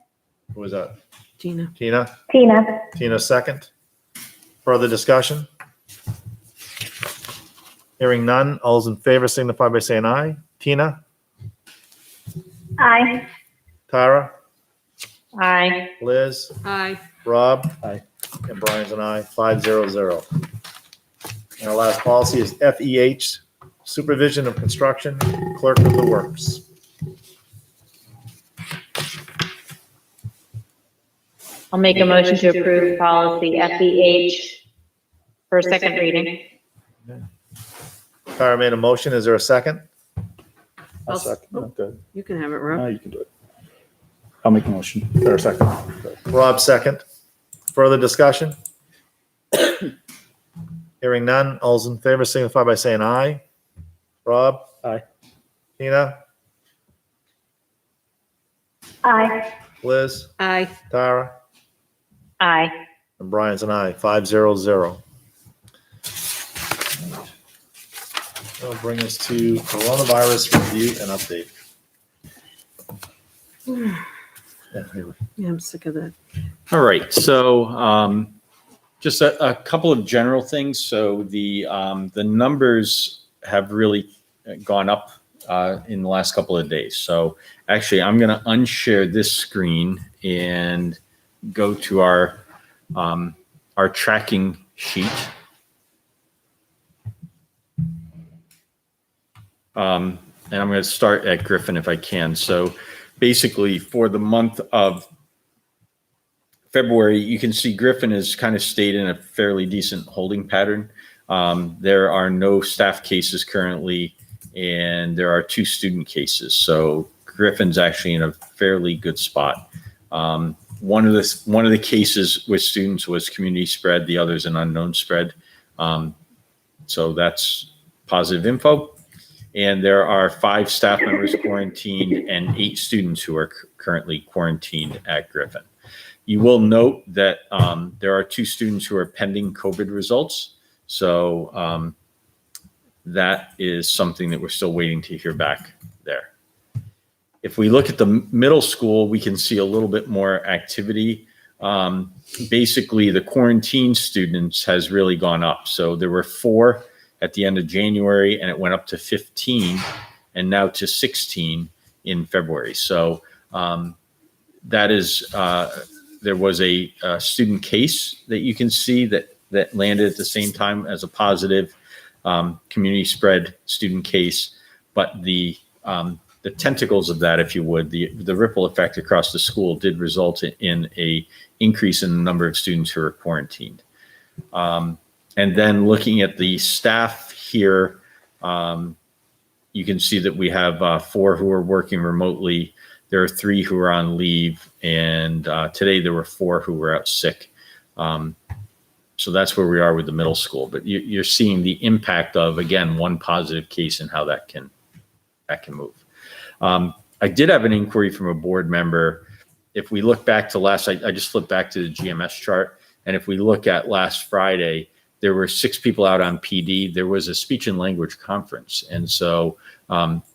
Who was that? Gina. Tina? Tina. Tina second. Further discussion? Hearing none. All those in favor signify by saying aye. Tina? Aye. Tara? Aye. Liz? Aye. Rob? Aye. And Brian's an aye, 500. And our last policy is FEH, Supervision of Construction, Clerk of the Works. I'll make a motion to approve policy FEH for second reading. Tara made a motion. Is there a second? I'll second. Okay. You can have it, No, Rob. you can do it. I'll make a motion. Or a second. Rob second. Further discussion? Hearing none. All those in favor signify by saying aye. Rob? Aye. Tina? Aye. Liz? Aye. Tara? Aye. And Brian's an aye, 500. That'll bring us to coronavirus review and update. Yeah, anyway. Yeah, I'm sick of that. All right, so just a couple of general things. So the numbers have really gone up in the last couple of days. So actually, I'm going to unshare this screen and go to our tracking sheet. And I'm going to start at Griffin if I can. So basically, for the month of February, you can see Griffin has kind of stayed in a fairly decent holding pattern. There are no staff cases currently, and there are 2 student cases. So Griffin's actually in a fairly good spot. One of the cases with students was community spread. The other's an unknown spread. So that's positive info. And there are 5 staff members quarantined and 8 students who are currently quarantined at Griffin. You will note that there are 2 students who are pending COVID results. So that is something that we're still waiting to hear back there. If we look at the middle school, we can see a little bit more activity. Basically, the quarantine students has really gone up. So there were 4 at the end of January, and it went up to 15, and now to 16 in February. So that is, there was a student case that you can see that landed at the same time as a positive community spread student case, but the tentacles of that, if you would, the ripple effect across the school did result in a increase in the number of students who are quarantined. And then looking at the staff here, you can see that we have 4 who are working remotely. There are 3 who are on leave, and today there were 4 who were out sick. So that's where we are with the middle school. But you're seeing the impact of, again, 1 positive case and how that can move. I did have an inquiry from a board member. If we look back to I just flipped back to the GMS chart, and if we look at last Friday, there were 6 people out on PD. There was a speech and language conference. And so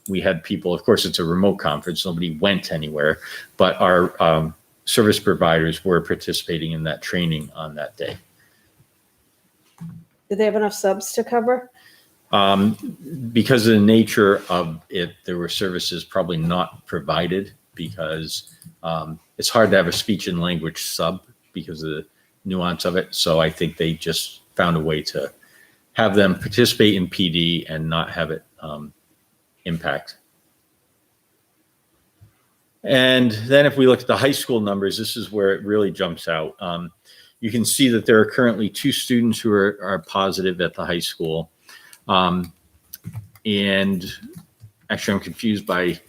we had people, of course, it's a remote conference. Nobody went anywhere, but our service providers were participating in that training on that day. Did they have enough subs to cover? Because of the nature of it, there were services probably not provided because it's hard to have a speech and language sub because of the nuance of it. So I think they just found a way to have them participate in PD and not have it impact. And then if we look at the high school numbers, this is where it really jumps out. You can see that there are currently 2 students who are positive at the high school. And actually, I'm confused by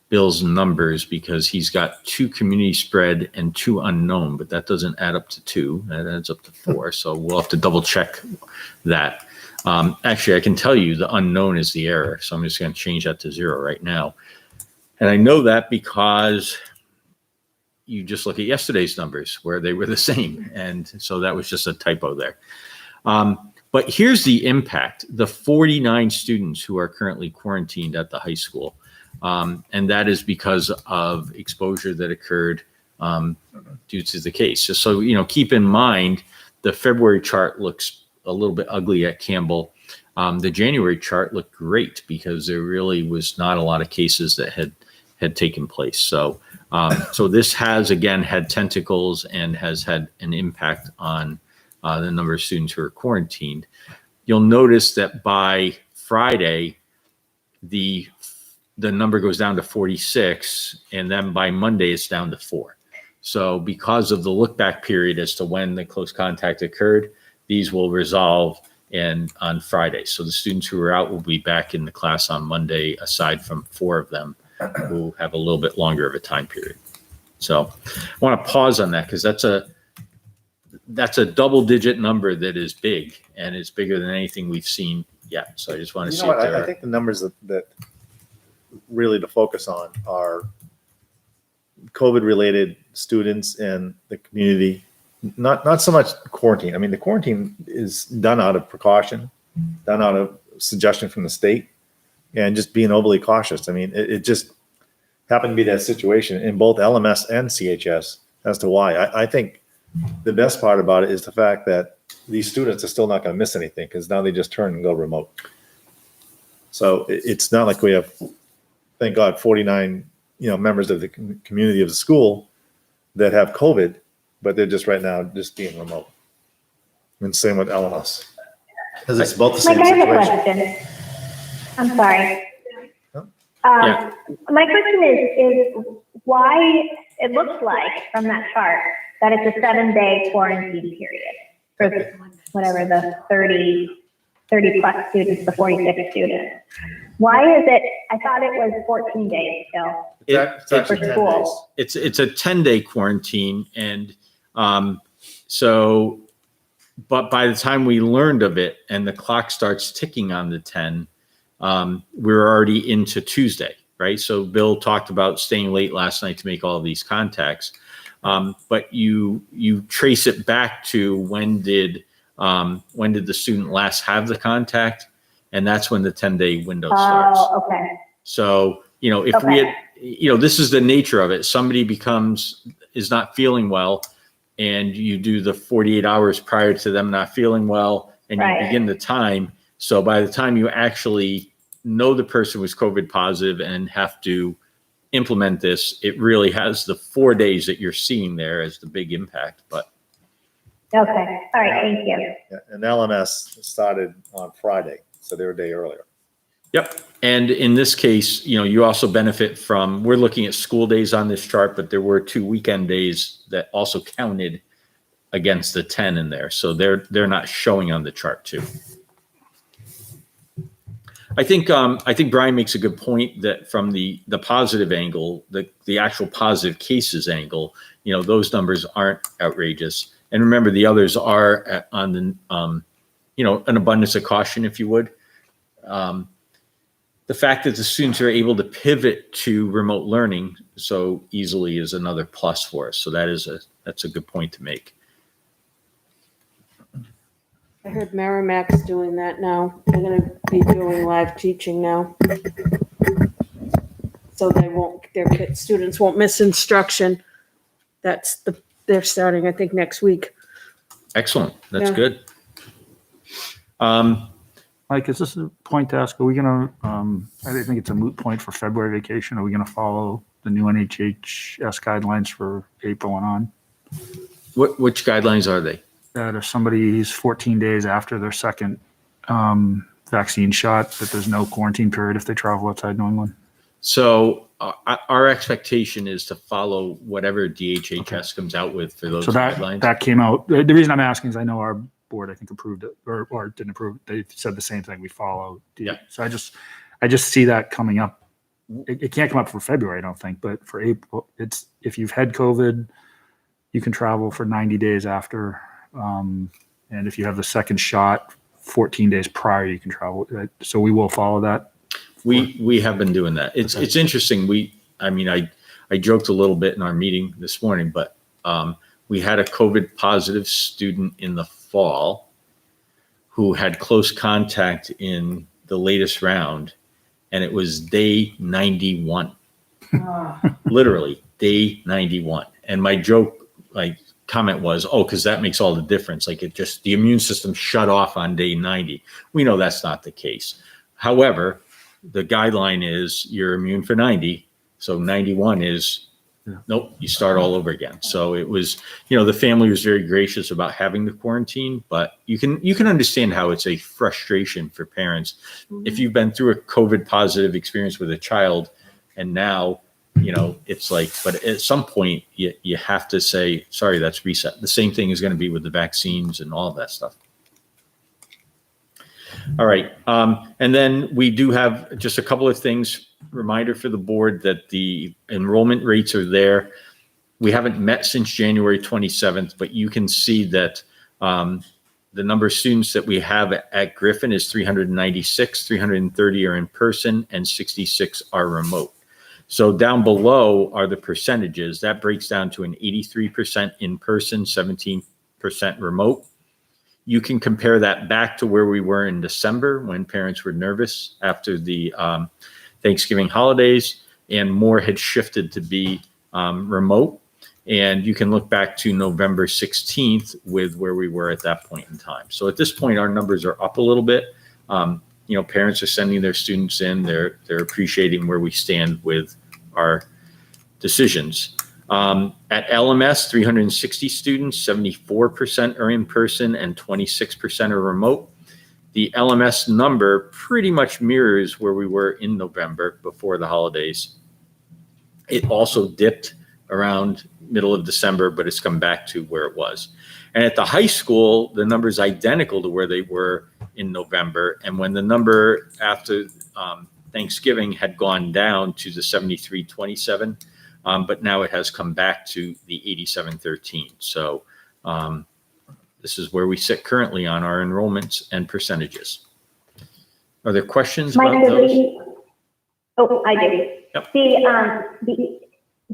Bill's numbers because he's got 2 community spread and 2 unknown, but that doesn't add up to 2. That adds up to 4. So we'll have to double check that. Actually, I can tell you the unknown is the error. So I'm just going to change that to 0 right now. And I know that because you just look at yesterday's numbers where they were the same. And so that was just a typo there. But here's the impact. The 49 students who are currently quarantined at the high school. And that is because of exposure that occurred due to the case. So, keep in mind, the February chart looks a little bit ugly at Campbell. The January chart looked great because there really was not a lot of cases that had taken place. So this has, again, had tentacles and has had an impact on the number of students who are quarantined. You'll notice that by Friday, the number goes down to 46, and then by Monday, it's down to 4. So because of the look back period as to when the close contact occurred, these will resolve on Friday. So the students who are out will be back in the class on Monday, aside from 4 of them who have a little bit longer of a time period. So I want to pause on that because that's a double-digit number that is big, and it's bigger than anything we've seen yet. So I just want to see if there I think the numbers that really to focus on are COVID-related students in the community, not so much quarantine. I mean, the quarantine is done out of precaution, done out of suggestion from the state, and just being overly cautious. I mean, it just happened to be that situation in both LMS and CHS as to why. I think the best part about it is the fact that these students are still not going to miss anything because now they just turn and go remote. So it's not like we have, thank God, 49 members of the community of the school that have COVID, but they're just right now just being remote. And same with LMS. Because it's both the same Mike, I have a situation. question. I'm sorry. Yeah. My question is why it looks like from that chart that it's a 7-day quarantine period for whatever the 30 plus students, the 46 students. Why is it, I thought it was 14 days still. It's actually for 10 school. days. It's a 10-day quarantine. And but by the time we learned of it and the clock starts ticking on the 10, we're already into Tuesday, right? So Bill talked about staying late last night to make all of these contacts. But you trace it back to when did the student last have the contact? And that's when the 10-day window starts. Oh, okay. So, if we had, this is the nature of it. Somebody is not feeling well, and you do the 48 hours prior to them not feeling well, and you Right. begin the time. So by the time you actually know the person was COVID positive and have to implement this, it really has the 4 days that you're seeing there as the big impact. But Okay. All right. Thank you. Yeah, and LMS started on Friday, so they're a day earlier. yep. And in this case, you also benefit from, we're looking at school days on this chart, but there were 2 weekend days that also counted against the 10 in there. So they're not showing on the chart too. I think Brian makes a good point that from the positive angle, the actual positive cases angle, those numbers aren't outrageous. And remember, the others are on the, an abundance of caution, if you would. The fact that the students are able to pivot to remote learning so easily is another plus for us. So that's a good point to make. I heard Merrimack's doing that now. They're gonna be doing live teaching now. So their students won't miss instruction. They're starting, I think, next week. Excellent. That's Yeah. good. Mike, is this a point to ask? Are we going to, I think it's a moot point for February vacation. Are we going to follow the new NHHS guidelines for April and on? Which guidelines are they? That if somebody's 14 days after their second vaccine shot, that there's no quarantine period if they travel outside New England? So our expectation is to follow whatever DHHS comes out with for those So guidelines. that came out. The reason I'm asking is I know our board, I think, approved it or didn't approve it. They said the same thing. We follow. Yeah. So I just see that coming up. It can't come up for February, I don't think, but for April, it's if you've had COVID, you can travel for 90 days after. And if you have the second shot, 14 days prior, you can travel. So we will follow that. We have been doing that. It's interesting. I joked a little bit in our meeting this morning, but we had a COVID positive student in the fall who had close contact in the latest round and it was day 91. Ah. Literally day 91. And my joke, like, comment was, oh, because that makes all the difference. Like, it just, the immune system shut off on day 90. We know that's not the case. However, the guideline is you're immune for 90. So 91 is, nope, you start all over again. So it was, the family was very gracious about having the quarantine, but you can understand how it's a frustration for parents. If you've been through a COVID positive experience with a child, and now, it's like, but at some point you have to say, sorry, that's reset. The same thing is going to be with the vaccines and all of that stuff. All right. And then we do have just a couple of things. Reminder for the board that the enrollment rates are there. We haven't met since January 27th, but you can see that the number of students that we have at Griffin is 396, 330 are in person, and 66 are remote. So down below are the percentages. That breaks down to an 83% in person, 17% remote. You can compare that back to where we were in December when parents were nervous after the Thanksgiving holidays, and more had shifted to be remote. And you can look back to November 16th with where we were at that point in time. So at this point, our numbers are up a little bit. Parents are sending their students in. They're appreciating where we stand with our decisions. At LMS, 360 students, 74% are in person and 26% are remote. The LMS number pretty much mirrors where we were in November before the holidays. It also dipped around middle of December, but it's come back to where it was. And at the high school, the number is identical to where they were in November. And when the number after Thanksgiving had gone down to the 7327, but now it has come back to the 8713. So this is where we sit currently on our enrollments and percentages. Are there questions about those? I do. Yep.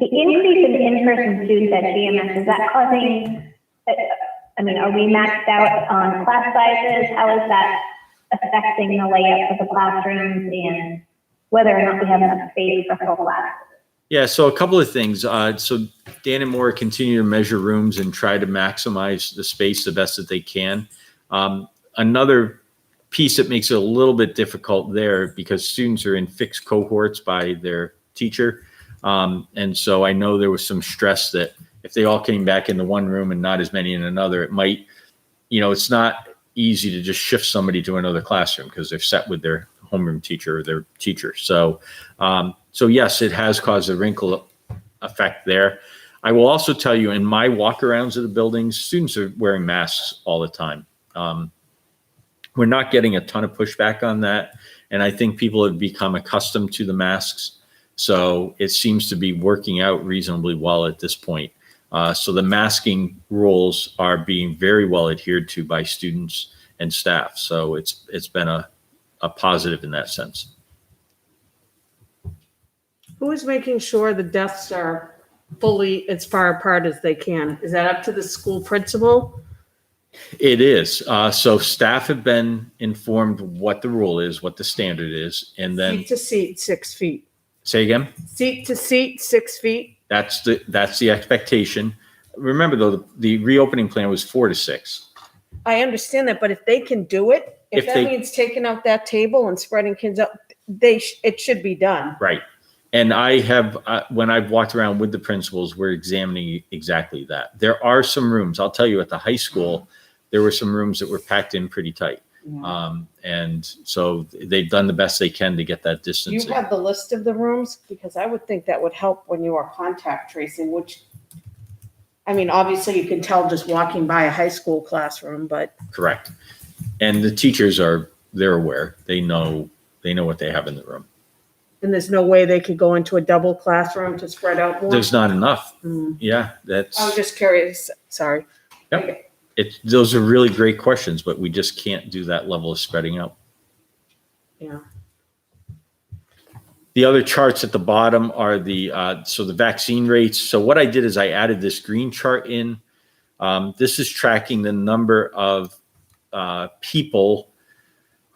The increase in in-person students at GMS, is that causing, are we maxed out on class sizes? How is that affecting the layout of the classrooms and whether or not we have enough space for full class? Yeah, so a couple of things. So Dan and Maura continue to measure rooms and try to maximize the space the best that they can. Another piece that makes it a little bit difficult there, because students are in fixed cohorts by their teacher. And so I know there was some stress that if they all came back into one room and not as many in another, it might, it's not easy to just shift somebody to another classroom because they're set with their homeroom teacher or their teacher. So yes, it has caused a wrinkle effect there. I will also tell you, in my walk-arounds of the buildings, students are wearing masks all the time. We're not getting a ton of pushback on that. And I think people have become accustomed to the masks. So it seems to be working out reasonably well at this point. So the masking rules are being very well adhered to by students and staff. So it's been a positive in that sense. Who is making sure the desks are fully as far apart as they can? Is that up to the school principal? It is. So staff have been informed what the rule is, what the standard is, and then Seat to seat, 6 feet. say again. Seat to seat, 6 feet. That's the expectation. Remember though, the reopening plan was 4 to 6. I understand that, but if they can do it, if that means taking out that table and spreading kids up, it should be done. Right. And I have, when I've walked around with the principals, we're examining exactly that. There are some rooms, I'll tell you, at the high school, there were some rooms that were packed in pretty tight. Yeah. And so they've done the best they can to get that distance. You have the list of the rooms? Because I would think that would help when you are contact tracing, which, obviously you can tell just walking by a high school classroom, but. Correct. And the teachers they're aware. They know what they have in the room. And there's no way they could go into a double classroom to spread out more? There's not enough. Mm. Yeah, that's. I was just curious. Sorry. Yep. Those are really great questions, but we just can't do that level of spreading out. Yeah. The other charts at the bottom are the vaccine rates. So what I did is I added this green chart in. This is tracking the number of people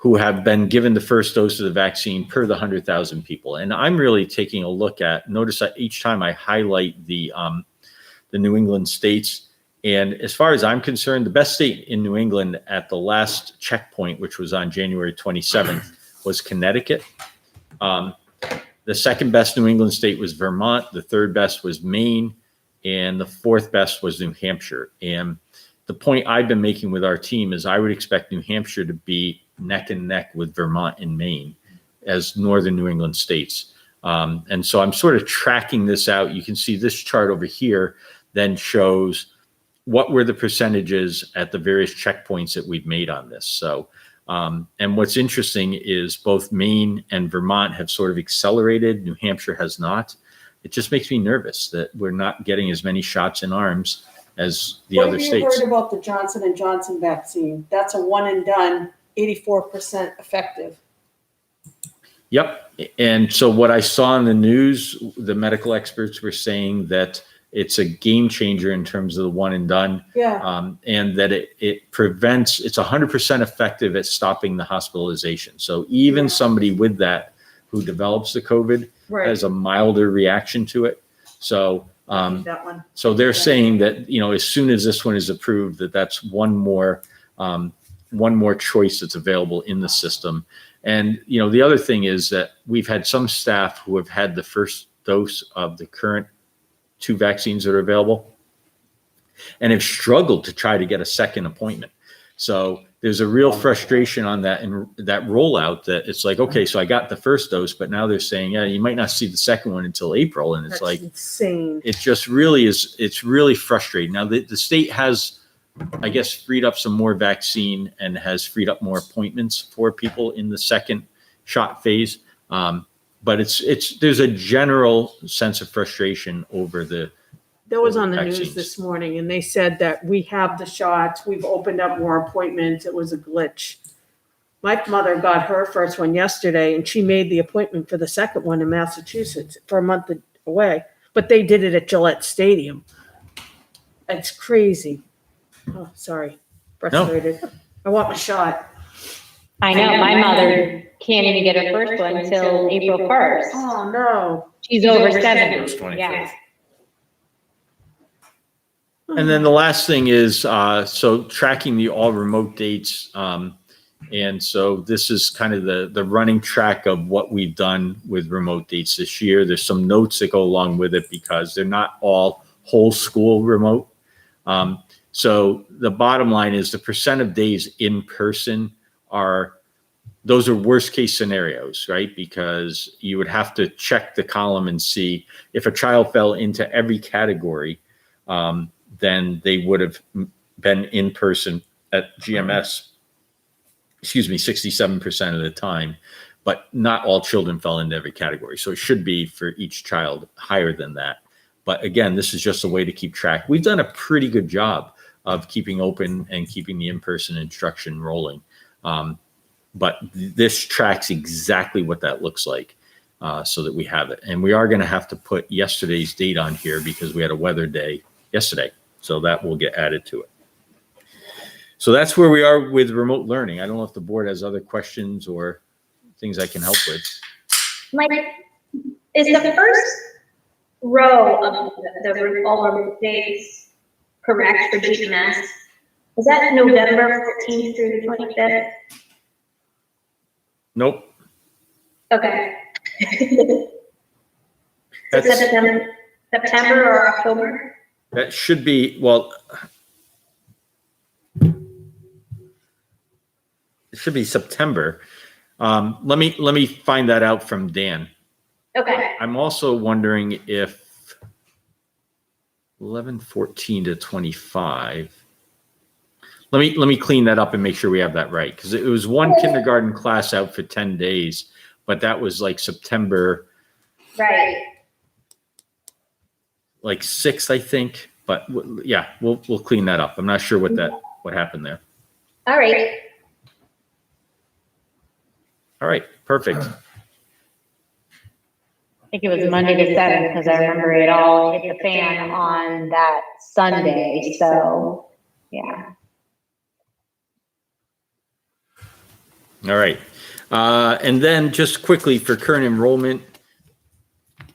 who have been given the first dose of the vaccine per the 100,000 people. And I'm really taking a look at, notice that each time I highlight the New England states. And as far as I'm concerned, the best state in New England at the last checkpoint, which was on January 27th, was Connecticut. The second best New England state was Vermont. The third best was Maine. And the fourth best was New Hampshire. And the point I've been making with our team is I would expect New Hampshire to be neck and neck with Vermont and Maine as northern New England states. And so I'm sort of tracking this out. You can see this chart over here then shows what were the percentages at the various checkpoints that we've made on this. So, and what's interesting is both Maine and Vermont have sort of accelerated. New Hampshire has not. It just makes me nervous that we're not getting as many shots in arms as the other states. What have you heard about the Johnson & Johnson vaccine? That's a one and done, 84% effective. Yep. And so what I saw in the news, the medical experts were saying that it's a game changer in terms of the one and done. Yeah. And that it prevents, it's 100% effective at stopping the hospitalization. So even somebody with that who develops the COVID Right. has a milder reaction to it. So, That one. so they're saying that, you know, as soon as this one is approved, that's one more choice that's available in the system. And, you know, the other thing is that we've had some staff who have had the first dose of the current 2 vaccines that are available and have struggled to try to get a second appointment. So there's a real frustration on that and that rollout that it's like, okay, so I got the first dose, but now they're saying, yeah, you might not see the second one until April. And it's That's like, insane. it just really is, it's really frustrating. Now the state has, I guess, freed up some more vaccine and has freed up more appointments for people in the second shot phase. But there's a general sense of frustration over That was on the vaccines. news this morning, and they said that we have the shots, we've opened up more appointments, it was a glitch. My mother got her first one yesterday, and she made the appointment for the second one in Massachusetts for a month away, but they did it at Gillette Stadium. It's crazy. Oh, sorry, frustrated. I want my shot. I know, my mother can't even get her first one until April 1st. Oh, no. She's over April 70. 25th. Yeah. And then the last thing is, so tracking the all remote dates. And so this is kind of the running track of what we've done with remote dates this year. There's some notes that go along with it because they're not all whole school remote. So the bottom line is the percent of days in person those are worst case scenarios, right? Because you would have to check the column and see if a child fell into every category, then they would have been in person at GMS, 67% of the time, but not all children fell into every category. So it should be for each child higher than that. But again, this is just a way to keep track. We've done a pretty good job of keeping open and keeping the in-person instruction rolling. But this tracks exactly what that looks like so that we have it. And we are going to have to put yesterday's date on here because we had a weather day yesterday. So that will get added to it. So that's where we are with remote learning. I don't know if the board has other questions or things I can help with. Mike, is the first row of the all remote days correct for GMS? Is that November 14th through the 25th? Nope. Okay. That's- September or October? That should be, well, it should be September. Let me find that out from Dan. Okay. I'm also wondering if 11/14 to 25. Let me clean that up and make sure we have that right, because it was one kindergarten class out for 10 days, but that was like September Right. like 6th, I think. But yeah, we'll clean that up. I'm not sure what happened there. All right. All right, perfect. I think it was Monday the 7th because I remember it all hit the fan on that Sunday. So, yeah. All right. And then just quickly for current enrollment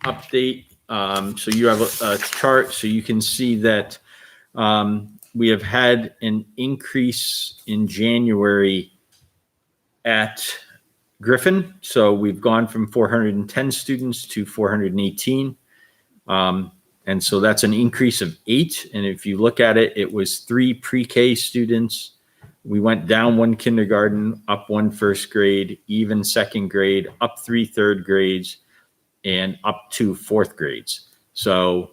update. So you have a chart, so you can see that we have had an increase in January at Griffin. So we've gone from 410 students to 418. And so that's an increase of 8. And if you look at it, it was 3 pre-K students. We went down 1 kindergarten, up 1 first grade, even second grade, up 3 third grades, and up 2 fourth grades. So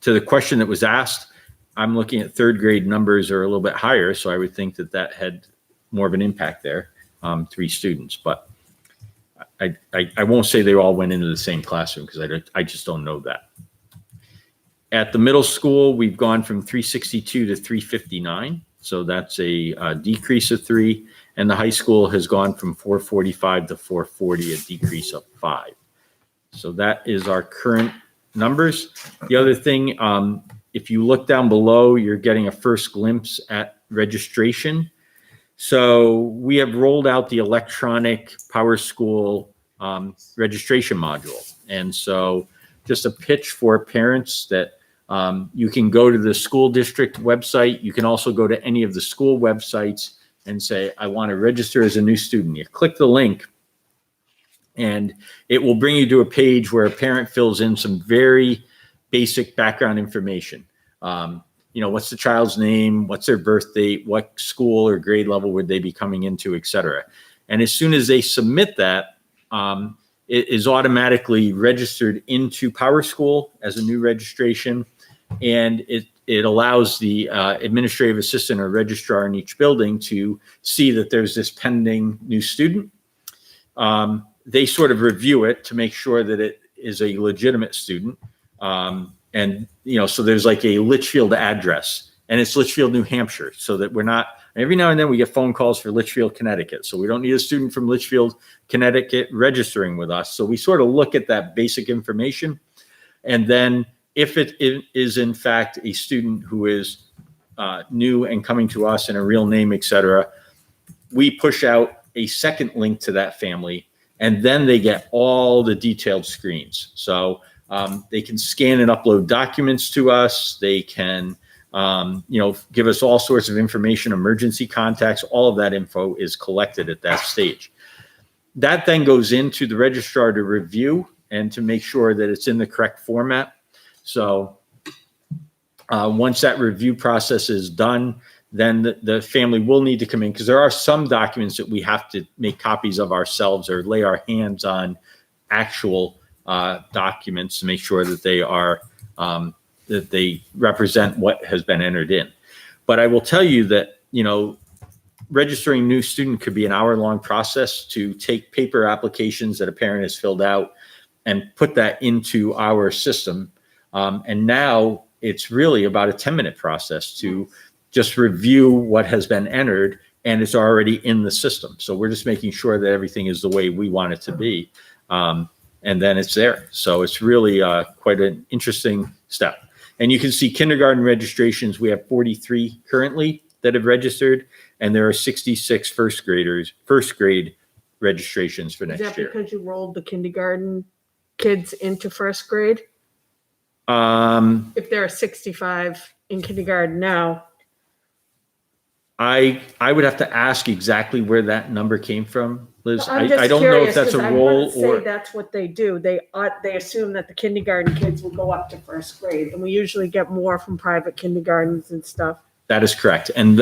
to the question that was asked, I'm looking at third grade numbers are a little bit higher. So I would think that that had more of an impact there, 3 students. But I won't say they all went into the same classroom because I just don't know that. At the middle school, we've gone from 362 to 359. So that's a decrease of 3. And the high school has gone from 445 to 440, a decrease of 5. So that is our current numbers. The other thing, if you look down below, you're getting a first glimpse at registration. So we have rolled out the electronic Power School registration module. And so just a pitch for parents that you can go to the school district website. You can also go to any of the school websites and say, I want to register as a new student. You click the link and it will bring you to a page where a parent fills in some very basic background information. What's the child's name? What's their birth date? What school or grade level would they be coming into, et cetera. And as soon as they submit that, it is automatically registered into Power School as a new registration. And it allows the administrative assistant or registrar in each building to see that there's this pending new student. They sort of review it to make sure that it is a legitimate student. So there's like a Litchfield address, and it's Litchfield, New Hampshire, so that we're not, every now and then we get phone calls for Litchfield, Connecticut. So we don't need a student from Litchfield, Connecticut registering with us. So we sort of look at that basic information. And then if it is in fact a student who is new and coming to us and a real name, et cetera, we push out a second link to that family, and then they get all the detailed screens. So they can scan and upload documents to us. They can, give us all sorts of information, emergency contacts. All of that info is collected at that stage. That then goes into the registrar to review and to make sure that it's in the correct format. So once that review process is done, then the family will need to come in, because there are some documents that we have to make copies of ourselves or lay our hands on actual documents to make sure that they are that they represent what has been entered in. But I will tell you that registering a new student could be an hour-long process to take paper applications that a parent has filled out and put that into our system. And now it's really about a 10-minute process to just review what has been entered, and it's already in the system. So we're just making sure that everything is the way we want it to be. And then it's there. So it's really quite an interesting step. And you can see kindergarten registrations. We have 43 currently that have registered, and there are 66 first grade registrations for next year. Is that because you rolled the kindergarten kids into first grade? If there are 65 in kindergarten now. I would have to ask exactly where that number came from, Liz. I'm just I don't know if curious, that's a 'cause I roll would say or. that's what they do. They assume that the kindergarten kids will go up to first grade, and we usually get more from private kindergartens and stuff. That is correct. And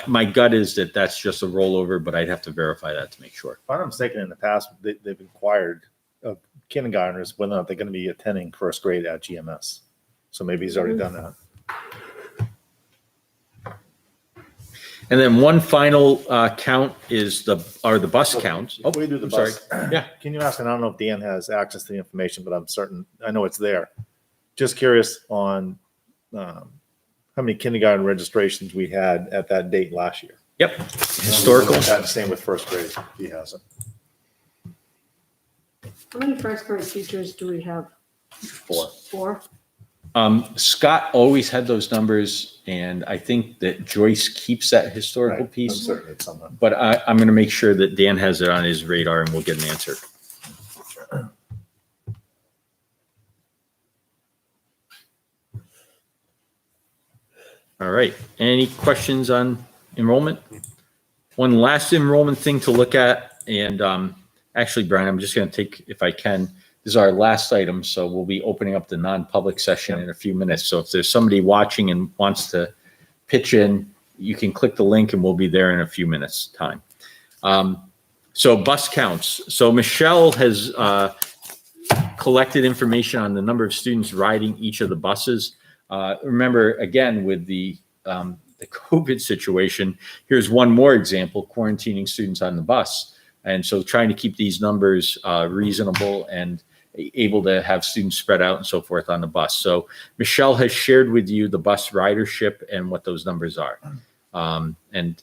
my gut is that that's just a rollover, but I'd have to verify that to make sure. If I'm not mistaken, in the past, they've inquired of kindergartners whether or not they're going to be attending first grade at GMS. So maybe he's already done that. And then one final count is the bus counts. Before we do the I'm bus, sorry. Yeah. Can you ask, and I don't know if Dan has access to the information, but I'm certain, I know it's there. Just curious on how many kindergarten registrations we had at that date last year. Yep. Historical. Same with first grade, if he has it. How many first grade teachers do we have? 4. 4? Scott always had those numbers, and I think that Joyce keeps that historical I'm piece. certain it's somewhere. But I'm going to make sure that Dan has it on his radar and we'll get an answer. All right. Any questions on enrollment? One last enrollment thing to look at, and actually, Brian, I'm just going to take, if I can, this is our last item, so we'll be opening up the non-public session in a few minutes. So if there's somebody watching and wants to pitch in, you can click the link and we'll be there in a few minutes' time. So bus counts. So Michelle has collected information on the number of students riding each of the buses. Remember, again, with the COVID situation, here's one more example, quarantining students on the bus. And so trying to keep these numbers reasonable and able to have students spread out and so forth on the bus. So Michelle has shared with you the bus ridership and what those numbers are. And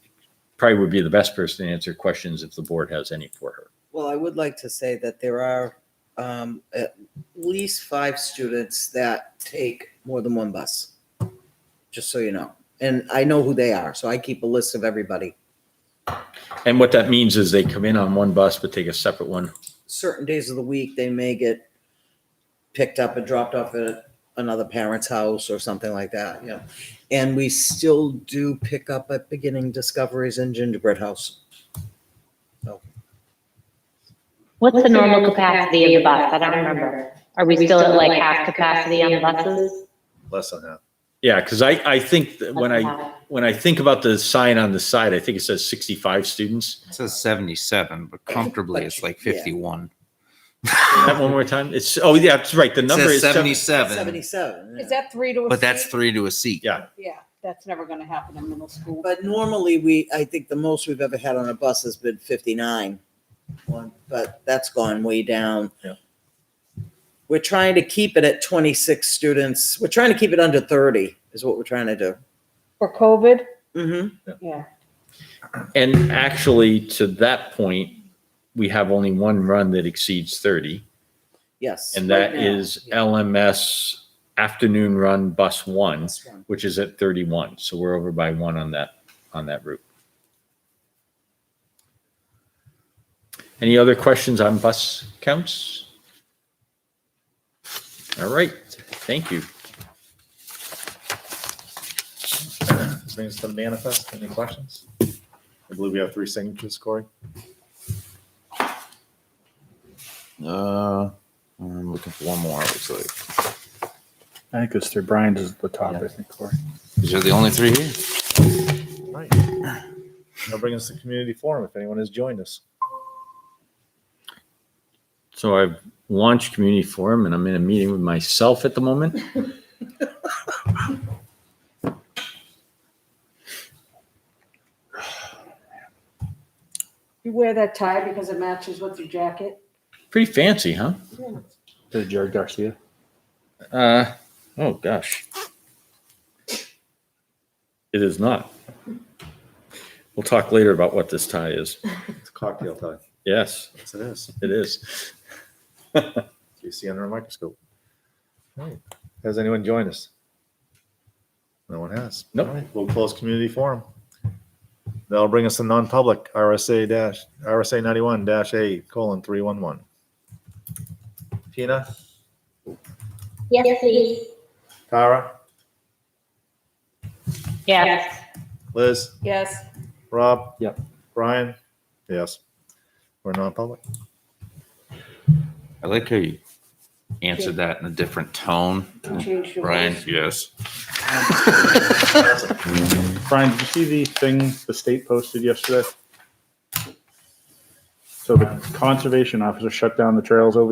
probably would be the best person to answer questions if the board has any for her. Well, I would like to say that there are at least 5 students that take more than one bus, just so you know. And I know who they are, so I keep a list of everybody. And what that means is they come in on one bus but take a separate one. Certain days of the week, they may get picked up and dropped off at another parent's house or something like that, yeah. And we still do pick up at Beginning Discoveries and Gingerbread House. What's the normal capacity of the bus? I don't remember. Are we still at like half capacity on the buses? Less than that. Yeah, because I think that when I think about the sign on the side, I think it says 65 students. It says 77, but comfortably it's like 51. That one more time. It's yeah, that's right. The number It is says 77, 77. Is that 3 to a but that's seat? 3 to a seat. Yeah. Yeah, that's never gonna happen in middle school. But normally I think the most we've ever had on a bus has been 59. But that's gone way down. Yeah. We're trying to keep it at 26 students. We're trying to keep it under 30 is what we're trying to do. For COVID? Mm-hmm. Yeah. And actually, to that point, we have only one run that exceeds 30, Yes. and right that now. is LMS afternoon run bus 1, That's one. which is at 31. So we're over by 1 on that route. Any other questions on bus counts? All right, thank you. This brings us to the manifest. Any questions? I believe we have 3 signatures, Corey. I'm looking for one more, it looks like. I think it's through Brian's is the top, I think, Corey. These are the only 3 here. Right. That'll bring us to community forum if anyone has joined us. So I've launched community forum and I'm in a meeting with myself at the moment. You wear that tie because it matches with your jacket? Pretty fancy, huh? Jared Garcia. Oh gosh. It is not. We'll talk later about what this tie is. It's a cocktail tie. Yes, Yes, it is. it is. You see under a microscope. All right. Has anyone joined us? No one has. Nope. All right. We'll close community forum. That'll bring us to non-public RSA 91-A:311. Tina, Yes, please. Tara, Yes. Liz, Yes. Rob? Yep. Brian? Yes. We're non-public. I like how you answered that in a different tone. Change your Brian, voice. yes. Brian, did you see the thing the state posted yesterday? So the conservation officer shut down the trails over